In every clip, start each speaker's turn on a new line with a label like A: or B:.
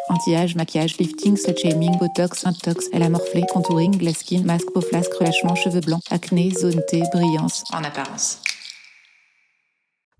A: Anti-âge, maquillage, lifting, slut shaming, botox, intox, elle a morflé, contouring, glass skin, masque, peau flasque, relâchement, cheveux blancs, acné, zone T, brillance, en apparence.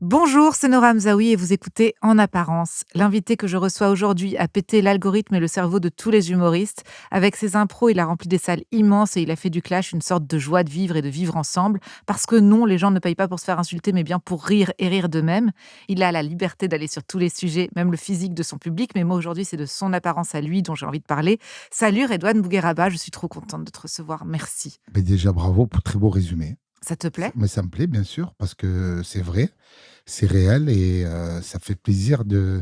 B: Bonjour, c'est Nora Hamzaoui et vous écoutez En Apparence. L'invité que je reçois aujourd'hui a pété l'algorithme et le cerveau de tous les humoristes. Avec ses impros, il a rempli des salles immenses et il a fait du clash une sorte de joie de vivre et de vivre ensemble. Parce que non, les gens ne payent pas pour se faire insulter, mais bien pour rire et rire d'eux-mêmes. Il a la liberté d'aller sur tous les sujets, même le physique de son public. Mais moi, aujourd'hui, c'est de son apparence à lui dont j'ai envie de parler. Salut Redouane Bougueraba, je suis trop contente de te recevoir. Merci.
C: Mais déjà, bravo pour très beau résumé.
B: Ça te plaît ?
C: Mais ça me plaît, bien sûr, parce que c'est vrai, c'est réel et ça fait plaisir de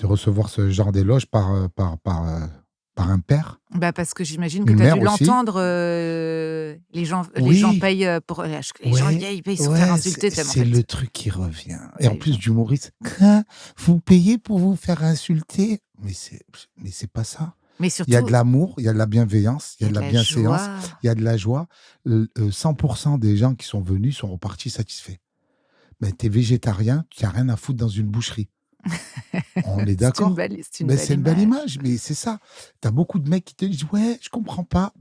C: recevoir ce genre d'éloge par un père.
B: Bah parce que j'imagine que
C: Une
B: tu as
C: mère
B: dû
C: aussi.
B: l'entendre, les gens
C: Oui.
B: payent pour les gens
C: Ouais,
B: ils payent se faire insulter tellement, en
C: c'est
B: fait.
C: le truc qui revient. Et en
B: Les
C: plus,
B: gens.
C: d'humoriste, quoi, vous payez pour vous faire insulter? Mais c'est pas ça.
B: Mais
C: Il y a
B: surtout,
C: de l'amour, il y a de la bienveillance, il y a de la
B: la
C: bienséance,
B: joie.
C: il y a de la joie. 100% des gens qui sont venus sont repartis satisfaits. Mais t'es végétarien, tu n'as rien à foutre dans une boucherie. On est
B: C'est une
C: d'accord?
B: belle
C: Mais c'est une belle
B: image.
C: image, mais c'est ça. Tu as beaucoup de mecs qui te disent ouais, je comprends pas.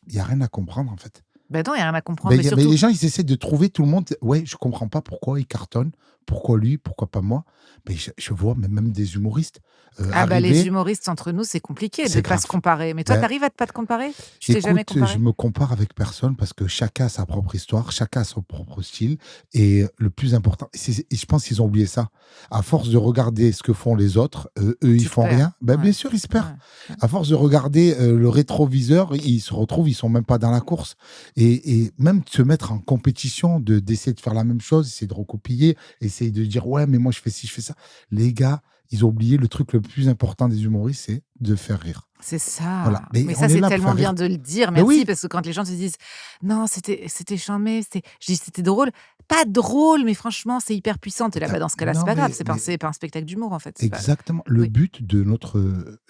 C: Il n'y a rien à comprendre en fait.
B: Bah non, il y a rien à comprendre, mais
C: Mais
B: surtout
C: les gens, ils essaient de trouver tout le monde. Ouais, je comprends pas pourquoi ils cartonnent, pourquoi lui, pourquoi pas moi. Mais je vois même des humoristes
B: les
C: arriver.
B: humoristes entre nous, c'est compliqué de
C: C'est
B: ne pas
C: grave.
B: se comparer. Mais toi,
C: Ben,
B: tu arrives à pas te comparer? Tu t'es jamais
C: Écoute,
B: comparé?
C: je me compare avec personne parce que chacun a sa propre histoire, chacun a son propre style. Et le plus important, et je pense qu'ils ont oublié ça. À force de regarder ce que font les autres, eux, ils
B: Tu te
C: font
B: perds.
C: rien. Ben,
B: Ouais.
C: bien sûr, ils se perdent.
B: Ouais.
C: À force de regarder le rétroviseur, ils se retrouvent, ils sont même pas dans la course. Et même de se mettre en compétition, d'essayer de faire la même chose, essayer de recopier, essayer de dire ouais, mais moi je fais ci, je fais ça. Les gars, ils ont oublié le truc le plus important des humoristes, c'est de faire rire.
B: C'est ça.
C: Voilà. Mais
B: Mais
C: on
B: ça,
C: est
B: c'est
C: là pour
B: tellement
C: faire
B: bien
C: rire.
B: de le dire.
C: Mais
B: Merci,
C: oui,
B: parce que quand les gens te disent non, c'était charmé, je dis c'était drôle. Pas drôle, mais franchement, c'est hyper puissant. T'es là, bah, dans ce cas-là, c'est
C: non,
B: pas grave.
C: mais
B: C'est pas un spectacle d'humour, en fait. C'est pas...
C: exactement. Le
B: Oui.
C: but de notre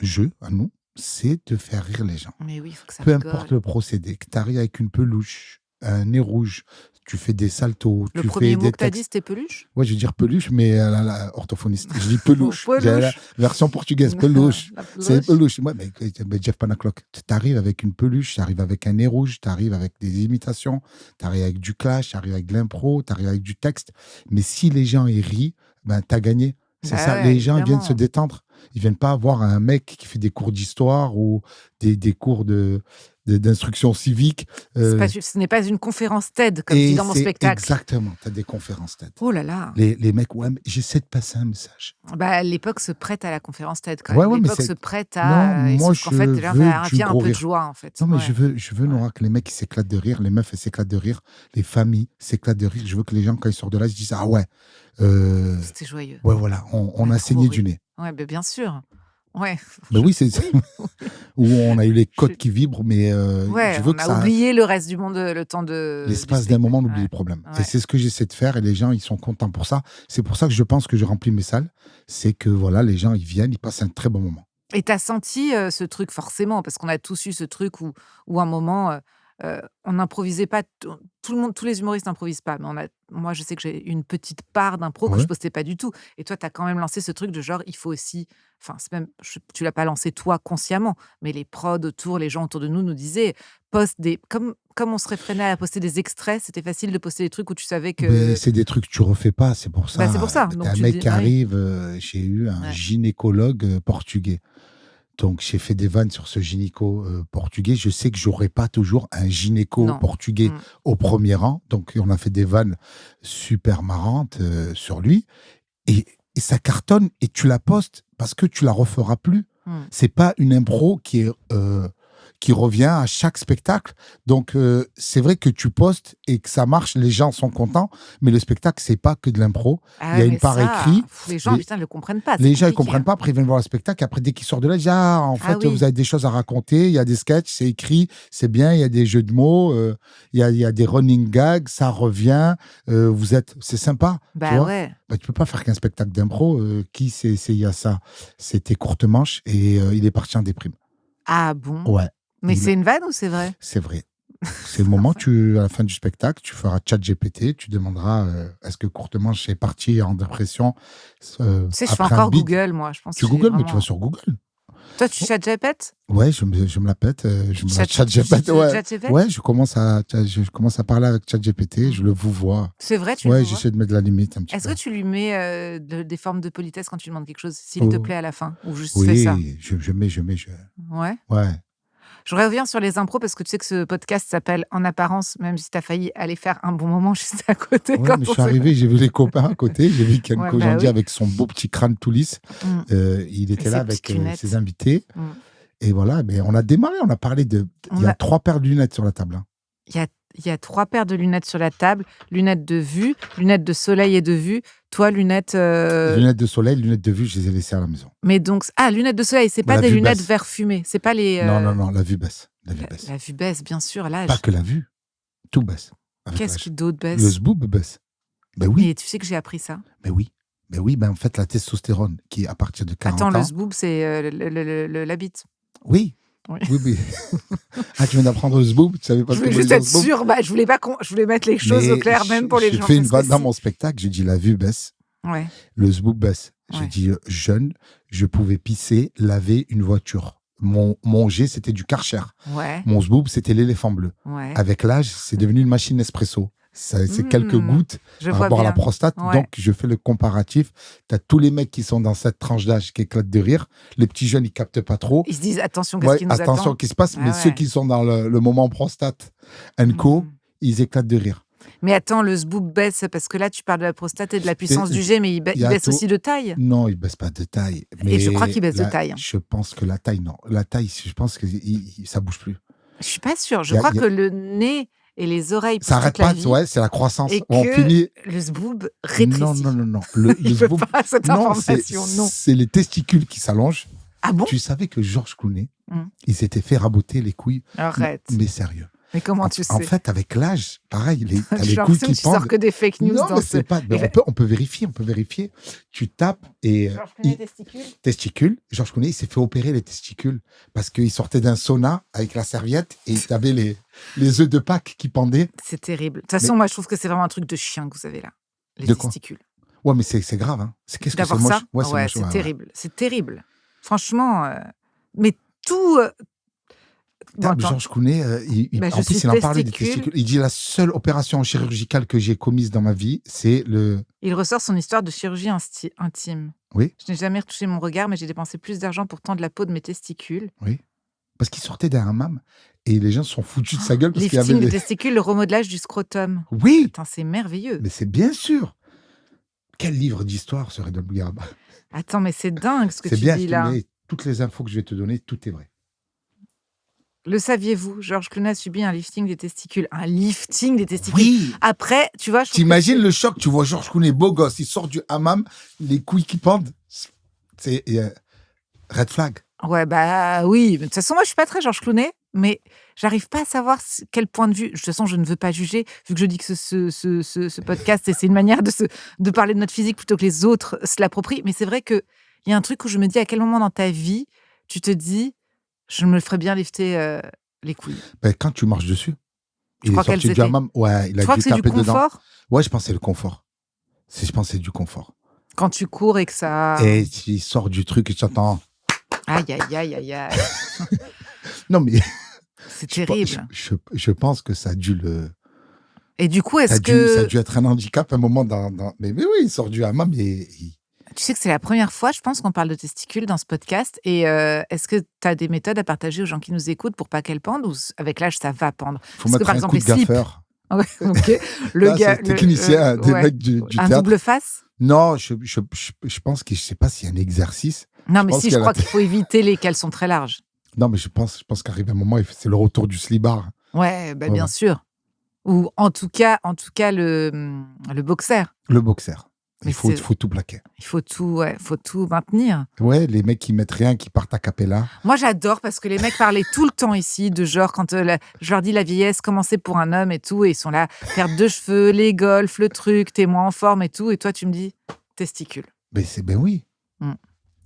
C: jeu, à nous, c'est de faire rire les gens.
B: Mais oui, il faut que ça
C: Peu
B: rigole.
C: importe le procédé, que tu arrives avec une peluche, un nez rouge, tu fais des saltos,
B: Le
C: tu
B: premier
C: fais
B: mot
C: des
B: que t'as dit,
C: textes.
B: c'était peluche?
C: Ouais, je veux dire peluche, mais la orthophoniste. Je dis peluche.
B: Peluche.
C: J'ai la version portugaise, peluche.
B: La
C: C'est
B: peluche.
C: peluche. Ouais, mais Jeff Panaclock, tu arrives avec une peluche, tu arrives avec un nez rouge, tu arrives avec des imitations, tu arrives avec du clash, tu arrives avec de l'impro, tu arrives avec du texte. Mais si les gens y rient, ben, tu as gagné. C'est
B: Bah
C: ça.
B: ouais,
C: Les gens, ils viennent se
B: évidemment.
C: détendre. Ils viennent pas avoir un mec qui fait des cours d'histoire ou des cours d'instruction civique.
B: Ce n'est pas une conférence TED, comme je dis
C: Et
B: dans mon
C: c'est
B: spectacle.
C: exactement, tu as des conférences TED.
B: Oh là là.
C: Les mecs, ouais, mais j'essaie de passer un message.
B: Bah, l'époque se prête à la conférence TED, quand
C: Ouais,
B: même.
C: ouais, mais
B: L'époque
C: c'est.
B: se prête
C: Non,
B: à... et
C: moi,
B: sauf qu'en
C: je
B: fait, là,
C: veux du
B: viens un
C: gros
B: peu de
C: rire.
B: joie, en fait.
C: Non, mais
B: Ouais.
C: je veux, Nora, que les mecs ils s'éclatent de rire, les meufs elles s'éclatent de rire, les familles s'éclatent de rire. Je veux que les gens, quand ils sortent de là, ils se disent ah ouais,
B: C'était joyeux.
C: ouais, voilà, on
B: Ouais,
C: a
B: trop
C: saigné
B: ri.
C: du nez.
B: Ouais, bah, bien sûr. Ouais.
C: Mais oui, c'est
B: Oui.
C: où on a eu les
B: Je
C: côtes
B: suis-
C: qui vibrent, mais
B: Ouais,
C: je veux
B: on
C: que
B: a
C: ça,
B: oublié le reste du monde le temps du
C: l'espace d'un
B: spectacle.
C: moment, on oublie
B: Ouais.
C: les problèmes. Et
B: Ouais.
C: c'est ce que j'essaie de faire, et les gens, ils sont contents pour ça. C'est pour ça que je pense que je remplis mes salles. C'est que voilà, les gens, ils viennent, ils passent un très bon moment.
B: Et t'as senti ce truc forcément, parce qu'on a tous eu ce truc où un moment, on n'improvisait pas, tout le monde, tous les humoristes n'improvisent pas, mais moi je sais que j'ai une petite part d'impro que je
C: Ouais.
B: postais pas du tout. Et toi, tu as quand même lancé ce truc de genre, il faut aussi, enfin, c'est même, tu l'as pas lancé toi consciemment, mais les prods autour, les gens autour de nous disaient, poste des, comme on se réfrénait à poster des extraits, c'était facile de poster des trucs où tu savais
C: Mais
B: que,
C: c'est des trucs que tu refais pas, c'est pour
B: bah c'est
C: ça.
B: pour ça.
C: T'as
B: Donc
C: un
B: tu
C: mec
B: dis,
C: qui
B: bah oui,
C: arrive, j'ai eu un
B: ouais.
C: gynécologue portugais. Donc j'ai fait des vannes sur ce gynéco portugais. Je sais que j'aurai pas toujours un gynéco
B: Non.
C: portugais
B: Mm.
C: au premier rang. Donc on a fait des vannes super marrantes sur lui. Et ça cartonne et tu la postes parce que tu la referas plus.
B: Mm.
C: C'est pas une impro qui revient à chaque spectacle. Donc, c'est vrai que tu postes et que ça marche, les gens sont contents, mais le spectacle, c'est pas que de l'impro.
B: Ah
C: Il y a
B: ouais,
C: une
B: mais
C: part
B: ça,
C: écrite.
B: les gens,
C: Les,
B: putain, ne le comprennent pas.
C: les
B: C'est
C: gens, ils
B: compliqué,
C: comprennent
B: hein.
C: pas. Après, ils viennent voir le spectacle. Après, dès qu'ils sortent de là, ils disent ah, en
B: Ah
C: fait,
B: oui.
C: vous avez des choses à raconter. Il y a des sketchs, c'est écrit, c'est bien. Il y a des jeux de mots. Il y a des running gags. Ça revient. C'est sympa. Tu
B: Bah
C: vois.
B: ouais.
C: Bah, tu peux pas faire qu'un spectacle d'impro. Qui s'est essayé à ça? C'était Courte Manche et il est parti en déprime.
B: Ah bon?
C: Ouais.
B: Mais
C: Il
B: c'est
C: a-
B: une vanne ou c'est vrai?
C: C'est vrai. C'est le moment, à la fin du spectacle, tu feras ChatGPT, tu demanderas est-ce que Courtemanche est parti en dépression
B: Tu sais, je fais
C: après un
B: encore
C: bid.
B: Google, moi. Je pense
C: Tu
B: que j'ai
C: googles, mais tu vas
B: vraiment...
C: sur Google.
B: Toi, tu ChatGPT?
C: Ouais, je me la pète. Je me la ChatGPT.
B: ChatGPT?
C: Ouais, je commence à parler avec ChatGPT, je le vous vois.
B: C'est vrai, tu le
C: Ouais,
B: vois?
C: j'essaie de mettre de la limite un petit
B: Est-ce
C: peu.
B: que tu lui mets des formes de politesse quand tu lui demandes quelque chose, s'il te
C: Oh,
B: plaît, à la fin? Ou juste fais ça?
C: oui, je mets.
B: Ouais.
C: Ouais.
B: Je reviens sur les impros parce que tu sais que ce podcast s'appelle En apparence, même si tu as failli aller faire un bon moment juste à côté
C: Ouais,
B: quand
C: mais je
B: on
C: suis
B: s'est...
C: arrivé, j'ai vu les copains à côté, j'ai vu Ken
B: Ouais, bah
C: Kojandi
B: oui.
C: avec son beau petit crâne tout lisse.
B: Mm.
C: Il
B: Et
C: était
B: ses
C: là avec
B: petites lunettes.
C: ses invités.
B: Mm.
C: Et voilà, mais on a démarré, on a parlé de. Il y a 3 paires de lunettes sur la table. Hein.
B: Il y a 3 paires de lunettes sur la table. Lunettes de vue, lunettes de soleil et de vue. Toi, lunettes...
C: Lunettes de soleil, lunettes de vue, je les ai laissées à la maison.
B: Mais donc... Ah, lunettes de soleil, c'est
C: Mais
B: pas
C: la
B: des
C: vue
B: lunettes
C: baisse.
B: vert fumé. C'est pas les...
C: Non, la vue baisse. La vue baisse.
B: La vue baisse, bien sûr, l'âge.
C: Pas que la vue, tout baisse. Avec
B: Qu'est-ce
C: l'âge.
B: qui d'autre baisse?
C: Le zboob baisse. Ben oui,
B: Mais tu sais que j'ai appris ça.
C: ben oui. Ben oui, ben en fait, la testostérone, qui est à partir de 40
B: Attends, le
C: ans.
B: zboob, c'est la bite.
C: Oui.
B: Oui.
C: Oui. Ah, tu viens d'apprendre le zboob, tu savais pas
B: Je
C: ce que
B: voulais
C: voulait
B: juste
C: dire
B: être
C: zboob.
B: sûre. Bah, je voulais mettre les choses au clair, même pour les gens.
C: J'ai fait une
B: parce que
C: vanne dans
B: si-
C: mon spectacle, j'ai dit la vue baisse,
B: Ouais.
C: le zboob baisse. J'ai
B: Ouais.
C: dit jeune, je pouvais pisser, laver une voiture. Mon G, c'était du Karcher.
B: Ouais.
C: Mon zboob, c'était l'éléphant bleu.
B: Ouais.
C: Avec l'âge, c'est devenu une machine Nespresso. C'est quelques gouttes
B: Je
C: par
B: vois
C: rapport à la
B: bien.
C: prostate.
B: Ouais.
C: Donc, je fais le comparatif. Tu as tous les mecs qui sont dans cette tranche d'âge qui éclatent de rire. Les petits jeunes, ils captent pas trop.
B: Ils se disent attention, qu'est-ce
C: Ouais,
B: qui nous
C: attention,
B: attend?
C: qu'est-ce qui se passe.
B: Ah
C: Mais
B: ouais.
C: ceux qui sont dans le moment prostate co, ils éclatent de rire.
B: Mais attends, le zboob baisse parce que là, tu parles de la prostate et de la puissance du G, mais il
C: y a
B: baisse
C: tout.
B: aussi de taille.
C: Non, il baisse pas de taille. Mais
B: Et je crois qu'il baisse de taille.
C: Je pense que la taille, non. La taille, je pense que ça bouge plus.
B: Je suis pas sûre. Je
C: Y a-
B: crois
C: y a-
B: que le nez et les oreilles
C: Ça
B: poussent
C: arrête
B: toute la
C: pas,
B: vie
C: ouais, c'est la croissance.
B: et
C: On
B: que
C: finit.
B: le zboob rétrécit.
C: Non. Le
B: Il veut
C: zboob-
B: pas cette
C: non,
B: information, non.
C: c'est les testicules qui s'allongent.
B: Ah bon?
C: Tu savais que Georges Clooney,
B: Mm.
C: il s'était fait raboter les couilles.
B: Arrête.
C: Mais sérieux.
B: Mais comment tu sais?
C: En fait, avec l'âge, pareil, t'as
B: J'ai
C: les couilles
B: l'impression
C: qui
B: que tu sors
C: pendent.
B: que des fake news
C: Non,
B: dans
C: mais
B: ce...
C: c'est pas. Mais on peut vérifier. Tu tapes et
B: Georges Clooney, testicules.
C: testicules. Georges Clooney, il s'est fait opérer les testicules parce qu'il sortait d'un sauna avec la serviette et il avait les œufs de Pâques qui pendaient.
B: C'est terrible. De toute façon, moi, je trouve que c'est vraiment un truc de chien que vous avez là. Les
C: De quoi?
B: testicules.
C: Ouais, mais c'est grave. Hein. Qu'est-ce que c'est
B: D'avoir
C: moche?
B: ça?
C: Ouais,
B: Ouais,
C: moche,
B: c'est
C: ouais.
B: terrible. C'est terrible. Franchement, mais tout... Bon,
C: Tape
B: attends.
C: Georges Clooney,
B: Bah,
C: en
B: je
C: plus,
B: suis
C: il en parlait des
B: testicule.
C: testicules. Il dit la seule opération chirurgicale que j'ai commise dans ma vie, c'est le.
B: Il ressort son histoire de chirurgie intime.
C: Oui.
B: Je n'ai jamais retouché mon regard, mais j'ai dépensé plus d'argent pour tendre la peau de mes testicules.
C: Oui. Parce qu'il sortait d'un hammam et les gens se sont foutus de sa gueule parce qu'il y
B: Lifting
C: avait
B: des testicules, le remodelage du scrotum.
C: Oui,
B: Putain, c'est merveilleux.
C: mais c'est bien sûr. Quel livre d'histoire serait de Garde.
B: Attends, mais c'est dingue ce que
C: C'est
B: tu
C: bien,
B: dis là.
C: toutes les infos que je vais te donner, tout est vrai.
B: Le saviez-vous? Georges Clooney a subi un lifting des testicules. Un lifting des testicules.
C: Oui.
B: Après, tu vois, je trouve que
C: T'imagines le choc, tu vois Georges Clooney, beau gosse, il sort du hammam, les couilles qui pendent. C'est red flag.
B: Ouais, bah oui. Mais de toute façon, moi, je suis pas très Georges Clooney, mais j'arrive pas à savoir quel point de vue. De toute façon, je ne veux pas juger, vu que je dis que ce podcast, c'est une manière de parler de notre physique plutôt que les autres se l'approprient. Mais c'est vrai qu'il y a un truc où je me dis à quel moment dans ta vie, tu te dis, je me ferais bien lifter les couilles.
C: Ben, quand tu marches dessus,
B: Tu
C: il est
B: crois
C: sorti
B: qu'elles
C: du
B: étaient-
C: hammam. Ouais, il
B: Tu
C: a
B: crois
C: dû
B: que c'est du
C: taper dedans.
B: confort
C: Ouais, je pense que c'est le confort. Je pense que c'est du confort.
B: quand tu cours et que ça.
C: Et il sort du truc et tu entends.
B: Aïe, aïe, aïe, aïe, aïe.
C: Non, mais
B: C'est terrible.
C: je pense que ça a dû le.
B: Et du coup,
C: Ça
B: est-ce
C: a
B: que.
C: dû être un handicap à un moment Mais oui, il sort du hammam et.
B: Tu sais que c'est la première fois, je pense, qu'on parle de testicules dans ce podcast. Et est-ce que tu as des méthodes à partager aux gens qui nous écoutent pour pas qu'elles pendent ou avec l'âge, ça va pendre?
C: Faut
B: Parce que,
C: mettre
B: par
C: un
B: exemple,
C: coup de
B: les slips.
C: gaffeur.
B: Ah ouais, ok. Le
C: Là,
B: gars.
C: c'est technicien, des mecs du
B: Un
C: théâtre.
B: double face?
C: Non, je pense que je sais pas s'il y a un exercice.
B: Non, mais
C: pense
B: si, je
C: qu'elle
B: crois
C: a-
B: qu'il faut éviter les caleçons très larges.
C: Non, mais je pense qu'arrive un moment, c'est le retour du slibard.
B: Ouais, bah,
C: Ouais,
B: bien
C: ouais.
B: sûr. Ou en tout cas le boxer.
C: Le boxer.
B: Mais
C: Il faut
B: c'est-
C: tout plaquer.
B: Il faut tout maintenir.
C: Ouais, les mecs qui mettent rien, qui partent à cappella.
B: Moi, j'adore parce que les mecs parlaient tout le temps ici de genre, quand je leur dis la vieillesse, commencer pour un homme et tout, et ils sont là, perdre de cheveux, les golfs, le truc, t'es moins en forme et tout, et toi, tu me dis testicules.
C: Ben oui.
B: Mm.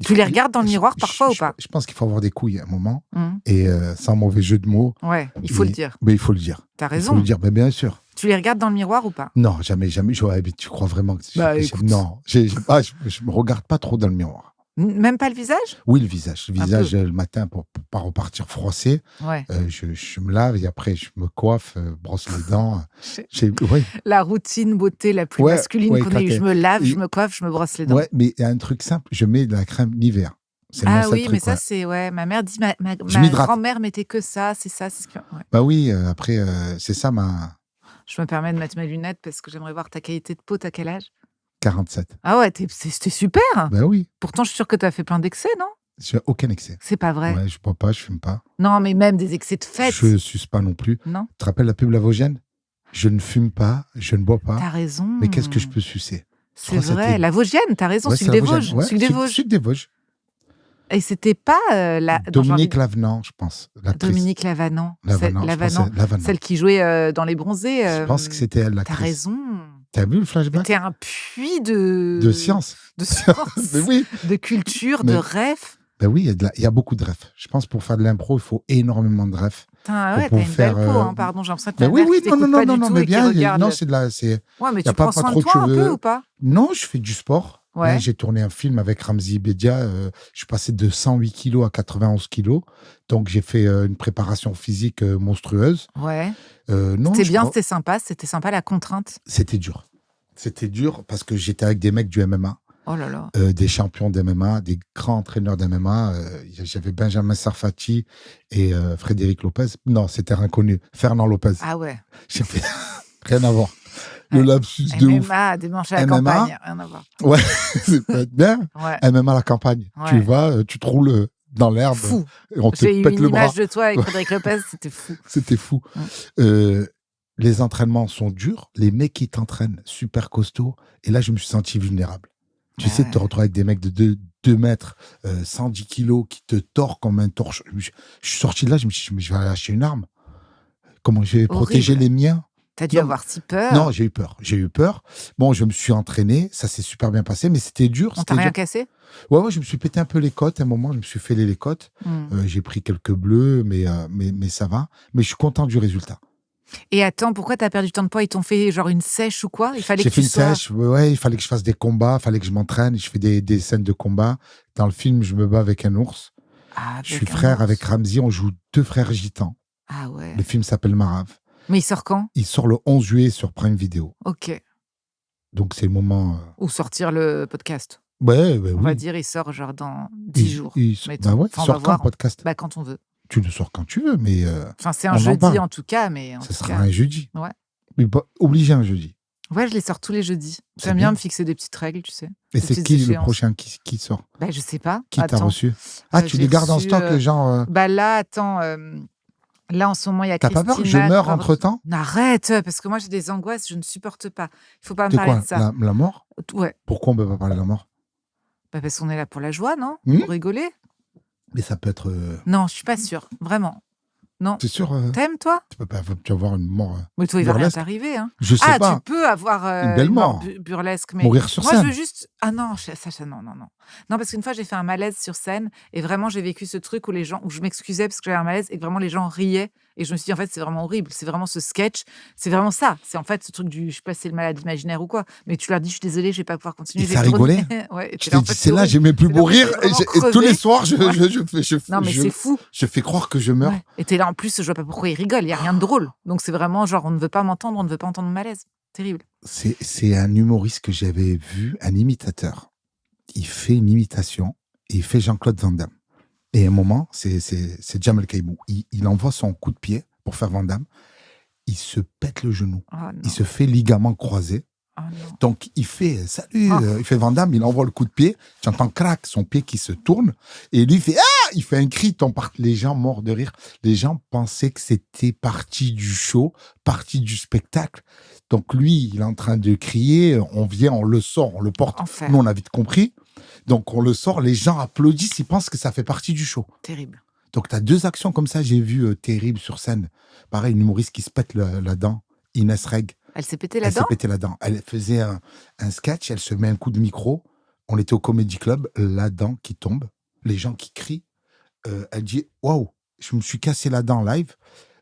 B: Tu les regardes dans le miroir parfois ou pas?
C: Je pense qu'il faut avoir des couilles à un moment.
B: Mmh.
C: Et sans mauvais jeu de mots.
B: Ouais, il faut le dire.
C: Mais il faut le dire.
B: T'as
C: Il faut
B: raison.
C: le dire, mais bien sûr.
B: Tu les regardes dans le miroir ou pas?
C: Non, jamais. Ouais, mais tu crois vraiment que...
B: Écoute.
C: Non, je me regarde pas trop dans le miroir.
B: Même pas le visage?
C: Oui, le visage. Le
B: Un
C: visage,
B: peu.
C: le matin, pour pas repartir froissé.
B: Ouais.
C: Je me lave et après, je me coiffe, brosse les dents.
B: C'est
C: Oui.
B: la routine beauté la plus
C: Ouais,
B: masculine
C: ouais,
B: qu'on ait eue.
C: claqué.
B: Je me lave,
C: Et-
B: je me coiffe, je me brosse les dents.
C: Ouais, mais il y a un truc simple. Je mets de la crème Nivea. C'est mon
B: Ah
C: seul
B: oui,
C: truc,
B: mais ça,
C: ouais.
B: c'est... Ouais, ma mère dit... Ma
C: Je m'hydrate.
B: grand-mère mettait que ça, c'est ça. C'est ce que... ouais.
C: Bah oui, après, c'est ça ma
B: Je me permets de mettre mes lunettes parce que j'aimerais voir ta qualité de peau. T'as quel âge?
C: 47.
B: Ah ouais, c'était super.
C: Bah oui,
B: Pourtant, je suis sûre que t'as fait plein d'excès, non?
C: j'ai aucun excès.
B: C'est pas vrai.
C: Ouais, je bois pas, je fume pas.
B: Non, mais même des excès de fête.
C: Je suce pas non plus.
B: Non,
C: Tu te rappelles la pub Lavogène? Je ne fume pas, je ne bois
B: t'as
C: pas.
B: raison.
C: Mais qu'est-ce que je peux sucer?
B: C'est
C: crois que
B: vrai.
C: c'était-
B: La Vosgienne, t'as raison.
C: Ouais,
B: Celui
C: c'est
B: des
C: Lavogène.
B: Vosges.
C: Ouais,
B: Celui des Vosges.
C: Sucre des Vosges.
B: Et c'était pas la... non, j'ai envie
C: Dominique
B: de-
C: Lavenant, je pense. L'actrice.
B: Dominique Lavanant.
C: Lavenant, je pense
B: Lavanant.
C: que c'est Lavenant.
B: Celle qui jouait dans Les Bronzés.
C: Je pense que c'était elle,
B: T'as
C: l'actrice.
B: raison.
C: T'as vu le flashback?
B: T'es un puits de...
C: De science.
B: De science.
C: Mais oui,
B: De culture,
C: Mais-
B: de rêve.
C: ben oui, il y a beaucoup de refs. Je pense pour faire de l'impro, il faut énormément de refs.
B: Putain,
C: Pour
B: ouais, t'as une
C: faire,
B: belle peau, hein, pardon. J'ai l'impression que
C: Mais
B: ta
C: oui,
B: mère
C: oui,
B: qui
C: non,
B: t'écoute
C: non,
B: pas
C: non,
B: du
C: non,
B: tout
C: mais
B: et qui
C: bien.
B: regarde.
C: Non, c'est de la, c'est.
B: Ouais, mais
C: y a
B: tu
C: pas
B: prends soin de
C: trop de
B: toi un peu
C: cheveux.
B: ou pas?
C: Non, je fais du sport.
B: Ouais.
C: Là, j'ai tourné un film avec Ramzi Bedia. Je suis passé de 108 kilos à 91 kilos. Donc, j'ai fait une préparation physique monstrueuse.
B: Ouais.
C: Non,
B: C'était
C: je
B: bien,
C: crois-
B: c'était sympa la contrainte.
C: C'était dur. C'était dur parce que j'étais avec des mecs du MMA,
B: Oh là là.
C: des champions d'MMA, des grands entraîneurs d'MMA. J'avais Benjamin Sarfati et Frédéric Lopez. Non, c'était inconnu. Fernand Lopez.
B: Ah ouais.
C: J'ai fait rien à voir. Le
B: Ouais.
C: lapsus de ouf.
B: MMA, des manches à la
C: MMA.
B: campagne, rien à voir.
C: Ouais, c'est peut être bien.
B: Ouais.
C: MMA à la campagne.
B: Ouais.
C: Tu vas, tu te roules dans l'herbe
B: Fou.
C: et on te
B: J'ai eu
C: pète
B: une
C: le bras.
B: image de toi avec Frédéric Lopez, c'était fou.
C: C'était fou. Les entraînements sont durs. Les mecs qui t'entraînent, super costauds. Et là, je me suis senti vulnérable. Tu sais, de te retrouver avec des mecs de 2 mètres, 110 kilos, qui te tordent comme un torche. Je suis sorti de là, je me suis dit, mais je vais aller acheter une arme. Comment je vais protéger les miens?
B: T'as dû
C: Non,
B: avoir si peur.
C: Non, j'ai eu peur. J'ai eu peur. Bon, je me suis entraîné. Ça s'est super bien passé, mais c'était dur.
B: On
C: c'était
B: t'a rien
C: dur.
B: cassé?
C: Ouais, je me suis pété un peu les côtes. À un moment, je me suis fêlé les côtes. J'ai pris quelques bleus, mais ça va. Mais je suis content du résultat.
B: Et attends, pourquoi t'as perdu tant de poids? Ils t'ont fait genre une sèche ou quoi? Il fallait
C: J'ai
B: que
C: fait
B: tu
C: une
B: sois...
C: sèche. Ouais, il fallait que je fasse des combats. Il fallait que je m'entraîne. Je fais des scènes de combat. Dans le film, je me bats avec un ours.
B: Ah,
C: Je suis
B: avec un
C: frère
B: ours.
C: avec Ramzi. On joue 2 frères gitans.
B: Ah ouais.
C: Le film s'appelle Marave.
B: Mais il sort quand?
C: Il sort le 11 juillet sur Prime Video.
B: Ok.
C: Donc, c'est le moment.
B: Ou sortir le podcast.
C: Ouais,
B: On va
C: oui.
B: dire, il sort genre dans 10 jours. mettons.
C: Bah ouais,
B: Enfin, on
C: sort
B: va
C: quand
B: voir.
C: le podcast?
B: Bah, quand on veut.
C: Tu le sors quand tu veux, mais
B: Enfin, c'est
C: On
B: un
C: en
B: jeudi
C: parle.
B: en tout cas, mais en
C: ça
B: tout
C: sera
B: cas.
C: un jeudi.
B: Ouais.
C: Mais pas obligé un jeudi.
B: Ouais, je les sors tous les jeudis.
C: C'est
B: J'aime bien
C: bien.
B: me fixer des petites règles, tu sais.
C: Et
B: Des
C: c'est
B: petites
C: qui le
B: échéances.
C: prochain qui sort?
B: Bah, je sais pas.
C: Qui t'a
B: Attends.
C: reçu? Ah, tu
B: j'ai
C: les gardes en
B: reçu,
C: stock, genre.
B: Bah là, attends. Là, en ce moment, il y a
C: T'as pas peur que je
B: Christina
C: meure
B: Cordon-
C: entre-temps?
B: Arrête, parce que moi, j'ai des angoisses, je ne supporte pas. Il faut pas me
C: De
B: parler
C: quoi?
B: de ça.
C: La mort?
B: Ouais.
C: Pourquoi on peut pas parler de la mort?
B: Bah, parce qu'on est là pour la joie, non?
C: Hmm.
B: Pour rigoler?
C: Mais ça peut être.
B: Non, je suis pas sûre. Vraiment. Non.
C: C'est sûr,
B: T'aimes, toi?
C: tu vas avoir une mort.
B: Mais toi, il va rien
C: burlesque.
B: t'arriver, hein.
C: Je sais
B: Ah,
C: pas.
B: tu peux avoir
C: Une belle mort.
B: burlesque, mais
C: Mourir sur
B: moi,
C: scène.
B: je veux juste... Ah non, Sacha, non. Non, parce qu'une fois, j'ai fait un malaise sur scène et vraiment, j'ai vécu ce truc où les gens, où je m'excusais parce que j'avais un malaise et que vraiment les gens riaient et je me suis dit, en fait, c'est vraiment horrible. C'est vraiment ce sketch. C'est vraiment ça. C'est en fait ce truc du, je sais pas si c'est le malade imaginaire ou quoi, mais tu leur dis, je suis désolée, je vais pas pouvoir continuer.
C: Et
B: j'ai
C: ça
B: trop de-
C: rigolait?
B: Ouais, et
C: Je
B: t'es là,
C: t'ai
B: en
C: dit,
B: fait,
C: c'est là,
B: horrible.
C: j'aimais plus
B: C'est là,
C: mourir.
B: t'es vraiment
C: Et tous les
B: crevé.
C: soirs,
B: Ouais. Non, mais c'est fou.
C: je fais croire que je meurs.
B: Ouais. Et t'es là, en plus, je vois pas pourquoi ils rigolent. Il y a rien de drôle. Donc c'est vraiment genre, on ne veut pas m'entendre, on ne veut pas entendre mon malaise. Terrible.
C: C'est un humoriste que j'avais vu, un imitateur. Il fait une imitation et il fait Jean-Claude Van Damme. Et à un moment, c'est Jamel Kaibou. Il envoie son coup de pied pour faire Van Damme. Il se pète le genou.
B: Oh non.
C: Il se fait ligament croisé.
B: Oh non.
C: Donc, il fait salut,
B: Oh.
C: il fait Van Damme, il envoie le coup de pied. Tu entends crac, son pied qui se tourne. Et lui, il fait ah, il fait un cri. Les gens morts de rire. Les gens pensaient que c'était partie du show, partie du spectacle. Donc, lui, il est en train de crier. On vient, on le sort, on le porte.
B: Enfer.
C: Nous, on a vite compris. Donc, on le sort. Les gens applaudissent. Ils pensent que ça fait partie du show.
B: Terrible.
C: Donc, tu as 2 actions comme ça, j'ai vu terribles sur scène. Pareil, une humoriste qui se pète la dent, Inès Reg.
B: Elle s'est pété
C: Elle
B: la
C: s'est
B: dent?
C: pété la dent. Elle faisait un sketch, elle se met un coup de micro. On était au Comedy Club, la dent qui tombe, les gens qui crient. Elle dit « Waouh, je me suis cassé la dent live.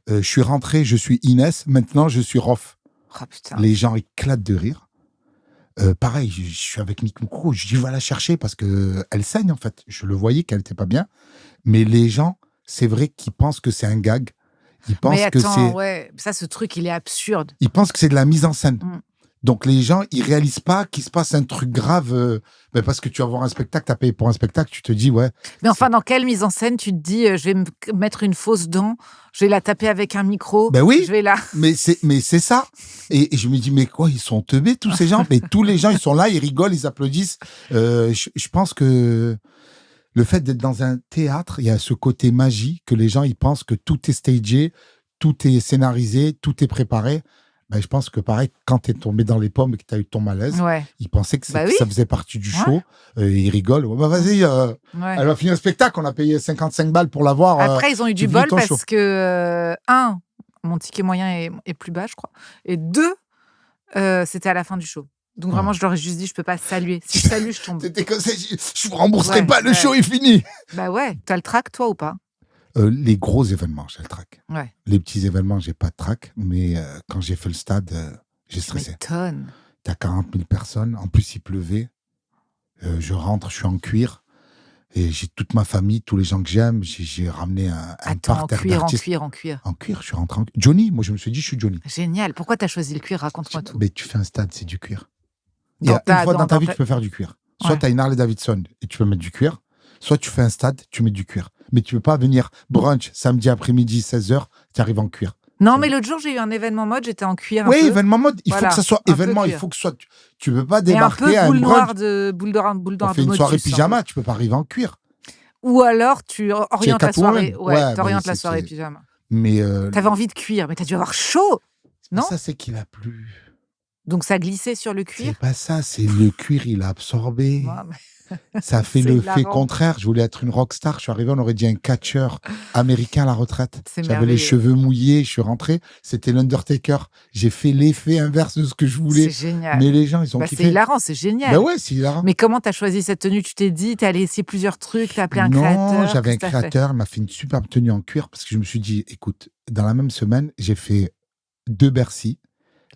C: Je suis rentré, je suis Inès. Maintenant, je suis Rof. »
B: Oh putain.
C: Les gens éclatent de rire. Pareil, je suis avec Nick Moukrou. Je dis « Va la chercher parce qu'elle saigne, en fait. » Je le voyais qu'elle n'était pas bien. Mais les gens, c'est vrai qu'ils pensent que c'est un gag. Ils pensent
B: Mais
C: que
B: attends,
C: c'est...
B: ouais, ça, ce truc, il est absurde.
C: Ils pensent que c'est de la mise en scène.
B: Mm.
C: Donc les gens, ils réalisent pas qu'il se passe un truc grave. Parce que tu vas voir un spectacle, tu as payé pour un spectacle, tu te dis, ouais.
B: Mais enfin, dans quelle mise en scène tu te dis, je vais me mettre une fausse dent, je vais la taper avec un micro,
C: Ben oui,
B: je vais là.
C: mais c'est ça. Et je me dis, mais quoi, ils sont teubés, tous ces gens. Mais tous les gens, ils sont là, ils rigolent, ils applaudissent. Je pense que le fait d'être dans un théâtre, il y a ce côté magie que les gens, ils pensent que tout est stagé, tout est scénarisé, tout est préparé. Ben, je pense que pareil, quand tu es tombé dans les pommes et que tu as eu ton malaise,
B: Ouais.
C: ils pensaient que
B: Bah
C: ça faisait partie du show. Ils rigolent. Ouais, bah, vas-y,
B: Ouais.
C: elle va finir le spectacle. On a payé 55 balles pour la voir.
B: Après, ils ont eu
C: tu
B: du
C: finis
B: bol
C: ton
B: parce
C: show.
B: que, un, mon ticket moyen est plus bas, je crois. Et deux, c'était à la fin du show. Donc vraiment, je leur ai juste dit, je peux pas saluer. Si je salue, je tombe.
C: C'était comme ça, je vous rembourserai
B: Ouais,
C: pas, le
B: ouais.
C: show est fini.
B: Bah ouais, t'as le trac, toi, ou pas?
C: Les gros événements, j'ai le trac.
B: Ouais.
C: Les petits événements, j'ai pas de trac. Mais quand j'ai fait le stade, j'ai
B: Tu
C: stressé.
B: m'étonnes.
C: T'as 40 000 personnes. En plus, il pleuvait. Je rentre, je suis en cuir. Et j'ai toute ma famille, tous les gens que j'aime. J'ai ramené un
B: Attends, en
C: parterre
B: cuir, en
C: d'artistes.
B: cuir, en cuir.
C: En cuir, je suis rentré en cuir. Johnny, moi je me suis dit, je suis Johnny.
B: Génial. Pourquoi t'as choisi le cuir? Raconte-moi tout.
C: Mais tu fais un stade, c'est du cuir. Il y
B: Dans
C: a
B: ta-
C: une fois dans
B: dans-
C: ta
B: dans
C: vie,
B: ta-
C: tu peux faire du cuir. Soit
B: Ouais.
C: tu as une Harley Davidson et tu peux mettre du cuir. Soit tu fais un stade, tu mets du cuir. Mais tu peux pas venir brunch samedi après-midi, 16h, tu arrives en cuir.
B: Non, mais l'autre jour, j'ai eu un événement mode, j'étais en cuir un
C: Oui,
B: peu.
C: événement mode, il faut
B: Voilà,
C: que ça soit
B: un peu
C: événement, il
B: cuir.
C: faut que ce soit. Tu peux pas
B: Et un
C: débarquer
B: peu
C: à un
B: boule
C: brunch.
B: noire boule noire
C: On fait
B: de
C: une soirée
B: Motus, un
C: pyjama, tu peux pas arriver en cuir.
B: peu. Ou alors, tu orientes la
C: Catwoman.
B: soirée. Ouais,
C: Ouais,
B: t'orientes
C: mais
B: la
C: c'est-
B: soirée
C: c'est-
B: pyjama.
C: Mais
B: T'avais envie de cuir, mais t'as dû avoir chaud. Non?
C: ça, c'est qu'il a plu.
B: Donc ça glissait sur le
C: C'est
B: cuir.
C: pas ça, c'est le cuir, il a absorbé.
B: Ouais, mais-
C: Ça fait
B: C'est
C: le fait
B: hilarant.
C: contraire. Je voulais être une rockstar. Je suis arrivé, on aurait dit un catcheur américain à la retraite.
B: C'est
C: J'avais les
B: merveilleux.
C: cheveux mouillés, je suis rentré. C'était l'Undertaker. J'ai fait l'effet inverse de ce que je
B: C'est
C: voulais.
B: génial.
C: Mais les gens, ils ont
B: Bah, c'est
C: kiffé.
B: hilarant, c'est génial.
C: Ben ouais, c'est hilarant.
B: Mais comment t'as choisi cette tenue? Tu t'es dit, t'es allé essayer plusieurs trucs, t'as appelé un
C: Non,
B: créateur.
C: j'avais un
B: qu'est-ce que t'as fait?
C: créateur, il m'a fait une superbe tenue en cuir parce que je me suis dit, écoute, dans la même semaine, j'ai fait 2 Bercy,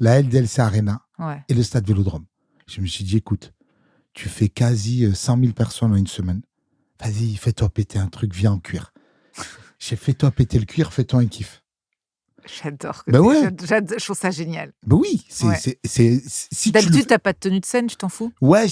C: la LDLC Arena
B: Ouais.
C: et le Stade Vélodrome. Je me suis dit, écoute, tu fais quasi 100 000 personnes en une semaine. Vas-y, fais-toi péter un truc, viens en cuir. J'ai fait-toi péter le cuir, fais-toi un kiff.
B: J'adore.
C: Ben ouais.
B: Je trouve ça génial.
C: Ben oui,
B: Ouais.
C: si tu
B: D'habitude, t'as pas de tenue de scène, tu t'en fous?
C: Ouais,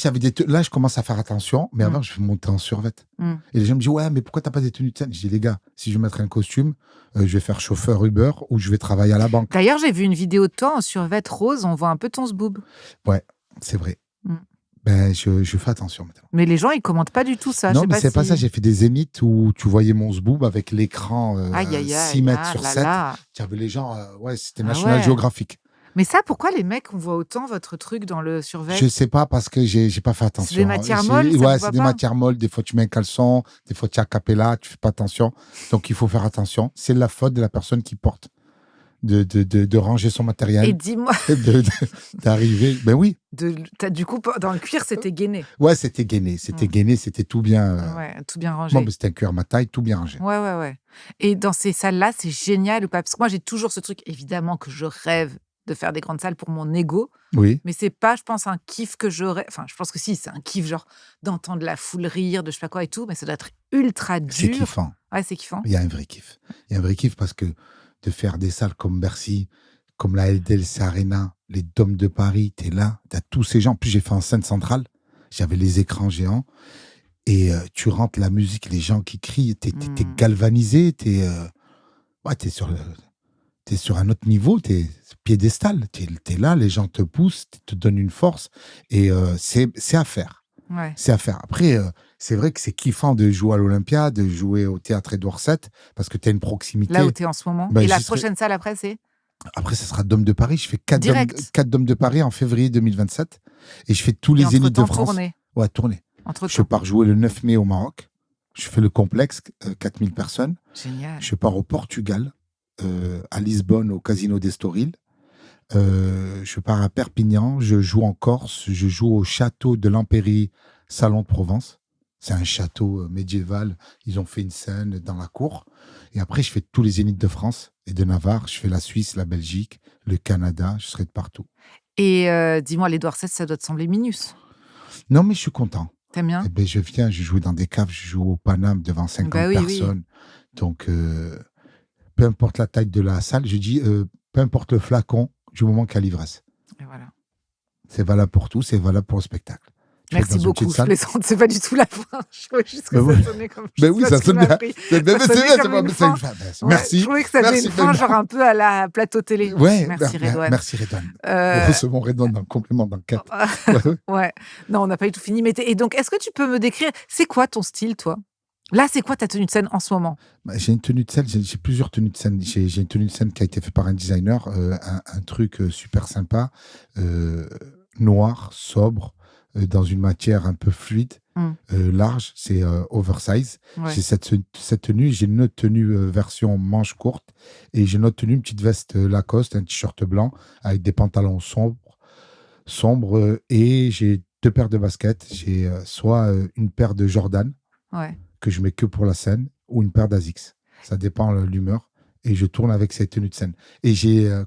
C: là, je commence à faire attention, mais
B: Mm.
C: avant, je vais monter en survêt.
B: Mm.
C: Et les gens me disent, ouais, mais pourquoi t'as pas des tenues de scène? Je dis, les gars, si je vais mettre un costume, je vais faire chauffeur Uber ou je vais travailler à la banque.
B: D'ailleurs, j'ai vu une vidéo de toi en survêt rose, on voit un peu ton zboob.
C: Ouais, c'est vrai.
B: Mm.
C: Ben, je fais attention maintenant.
B: Mais les gens, ils commentent pas du tout ça.
C: Non,
B: Je sais
C: mais c'est pas
B: si-
C: ça. J'ai fait des zéniths où tu voyais mon zboob avec l'écran
B: Aïe, aïe, aïe.
C: 6 mètres
B: ah
C: sur
B: là
C: 7.
B: là.
C: Tu avais les gens, ouais, c'était
B: Ah
C: National
B: ouais.
C: Geographic.
B: Mais ça, pourquoi les mecs, on voit autant votre truc dans le survêt?
C: Je sais pas parce que j'ai pas fait attention.
B: des matières
C: J'ai-
B: molles, ça se
C: Ouais,
B: voit
C: c'est des
B: pas
C: matières molles. Des fois, tu mets un caleçon, des fois, tu es a cappella, tu fais pas attention. Donc, il faut faire attention. C'est la faute de la personne qui porte de ranger son
B: Et
C: matériel,
B: dis-moi,
C: d'arriver. Ben oui,
B: du coup, dans le cuir, c'était gainé.
C: ouais, c'était gainé. C'était
B: Mm.
C: gainé, c'était tout bien.
B: Ouais, tout bien rangé.
C: Bon, mais c'était un cuir ma taille, tout bien rangé.
B: Ouais, ouais, ouais. Et dans ces salles-là, c'est génial ou pas? Parce que moi, j'ai toujours ce truc, évidemment, que je rêve de faire des grandes salles pour mon ego,
C: Oui.
B: mais c'est pas, je pense, un kiff que j'aurais. Enfin, je pense que si, c'est un kiff, genre, d'entendre la foule rire, de je sais pas quoi et tout, mais ça doit être ultra
C: C'est
B: dur.
C: kiffant.
B: Ouais, c'est kiffant.
C: Il y a un vrai kiff. Il y a un vrai kiff parce que de faire des salles comme Bercy, comme la LDLC Arena, les Dômes de Paris, t'es là, t'as tous ces gens. En plus, j'ai fait en scène centrale, j'avais les écrans géants. Et tu rentres la musique, les gens qui crient, t'es galvanisé, ouais, t'es sur un autre niveau, t'es piédestal. T'es là, les gens te poussent, te donnent une force. Et c'est à faire.
B: Ouais.
C: C'est à faire. Après, c'est vrai que c'est kiffant de jouer à l'Olympia, de jouer au théâtre Édouard VII, parce que t'as une proximité.
B: Là où t'es en ce moment.
C: Ben,
B: Et la
C: j'y serai-
B: prochaine salle après, c'est
C: Après, ça sera Dôme de Paris. Je fais 4
B: Direct.
C: Dômes de Paris en février 2027. Et je fais tous les
B: Et
C: Zéniths de
B: entre-temps,
C: France.
B: tournée.
C: Ouais, tournée. Je
B: Entre-temps.
C: pars jouer le 9 mai au Maroc. Je fais le complexe, 4000 personnes.
B: Génial.
C: Je pars au Portugal, à Lisbonne, au Casino d'Estoril. Je pars à Perpignan. Je joue en Corse. Je joue au château de l'Empéry Salon de Provence. C'est un château médiéval. Ils ont fait une scène dans la cour. Et après, je fais tous les zéniths de France et de Navarre. Je fais la Suisse, la Belgique, le Canada. Je serai de partout.
B: Et dis-moi, les Dorset, ça doit te sembler minus.
C: Non, mais je suis content.
B: T'aimes bien?
C: Eh ben, je viens, je joue dans des caves, je joue au Paname devant 50
B: Bah oui,
C: personnes. Donc, peu importe la taille de la salle, je dis, peu importe le flacon, du moment qu'il y a l'ivresse.
B: Et voilà.
C: C'est valable pour tout, c'est valable pour le spectacle. Tu fais
B: Merci
C: dans une
B: beaucoup.
C: petite
B: Je
C: salle.
B: plaisante, c'est pas du tout la fin. Je trouvais juste que
C: Mais ouais.
B: ça sonnait comme.
C: Ben oui, ça sonne bien.
B: Mais
C: C'est bien,
B: Ça
C: c'est
B: sonnait
C: bien,
B: comme
C: c'est
B: une
C: pas-
B: fin.
C: c'est une fin. Ben,
B: Ouais,
C: Merci.
B: je trouvais que ça faisait
C: Merci,
B: une fin,
C: Redouane.
B: genre un peu à la plateau télé.
C: Ouais,
B: Merci, Redouane.
C: Merci Redouane.
B: Euh,
C: Nous recevons Redouane dans le complément d'enquête. Ouais.
B: ouais. Non, on n'a pas du tout fini. Et donc, est-ce que tu peux me décrire, c'est quoi ton style, toi? Là, c'est quoi ta tenue de scène en ce moment?
C: Bah, j'ai une tenue de scène, j'ai plusieurs tenues de scène. J'ai une tenue de scène qui a été faite par un designer, un truc super sympa, noir, sobre, dans une matière un peu fluide, large, c'est oversize.
B: Ouais.
C: J'ai cette tenue, j'ai une autre tenue version manche courte, et j'ai une autre tenue, une petite veste Lacoste, un t-shirt blanc, avec des pantalons sombres, et j'ai 2 paires de baskets. J'ai soit une paire de Jordan,
B: Ouais.
C: que je mets que pour la scène, ou une paire d'Asics. Ça dépend de l'humeur. Et je tourne avec cette tenue de scène. Et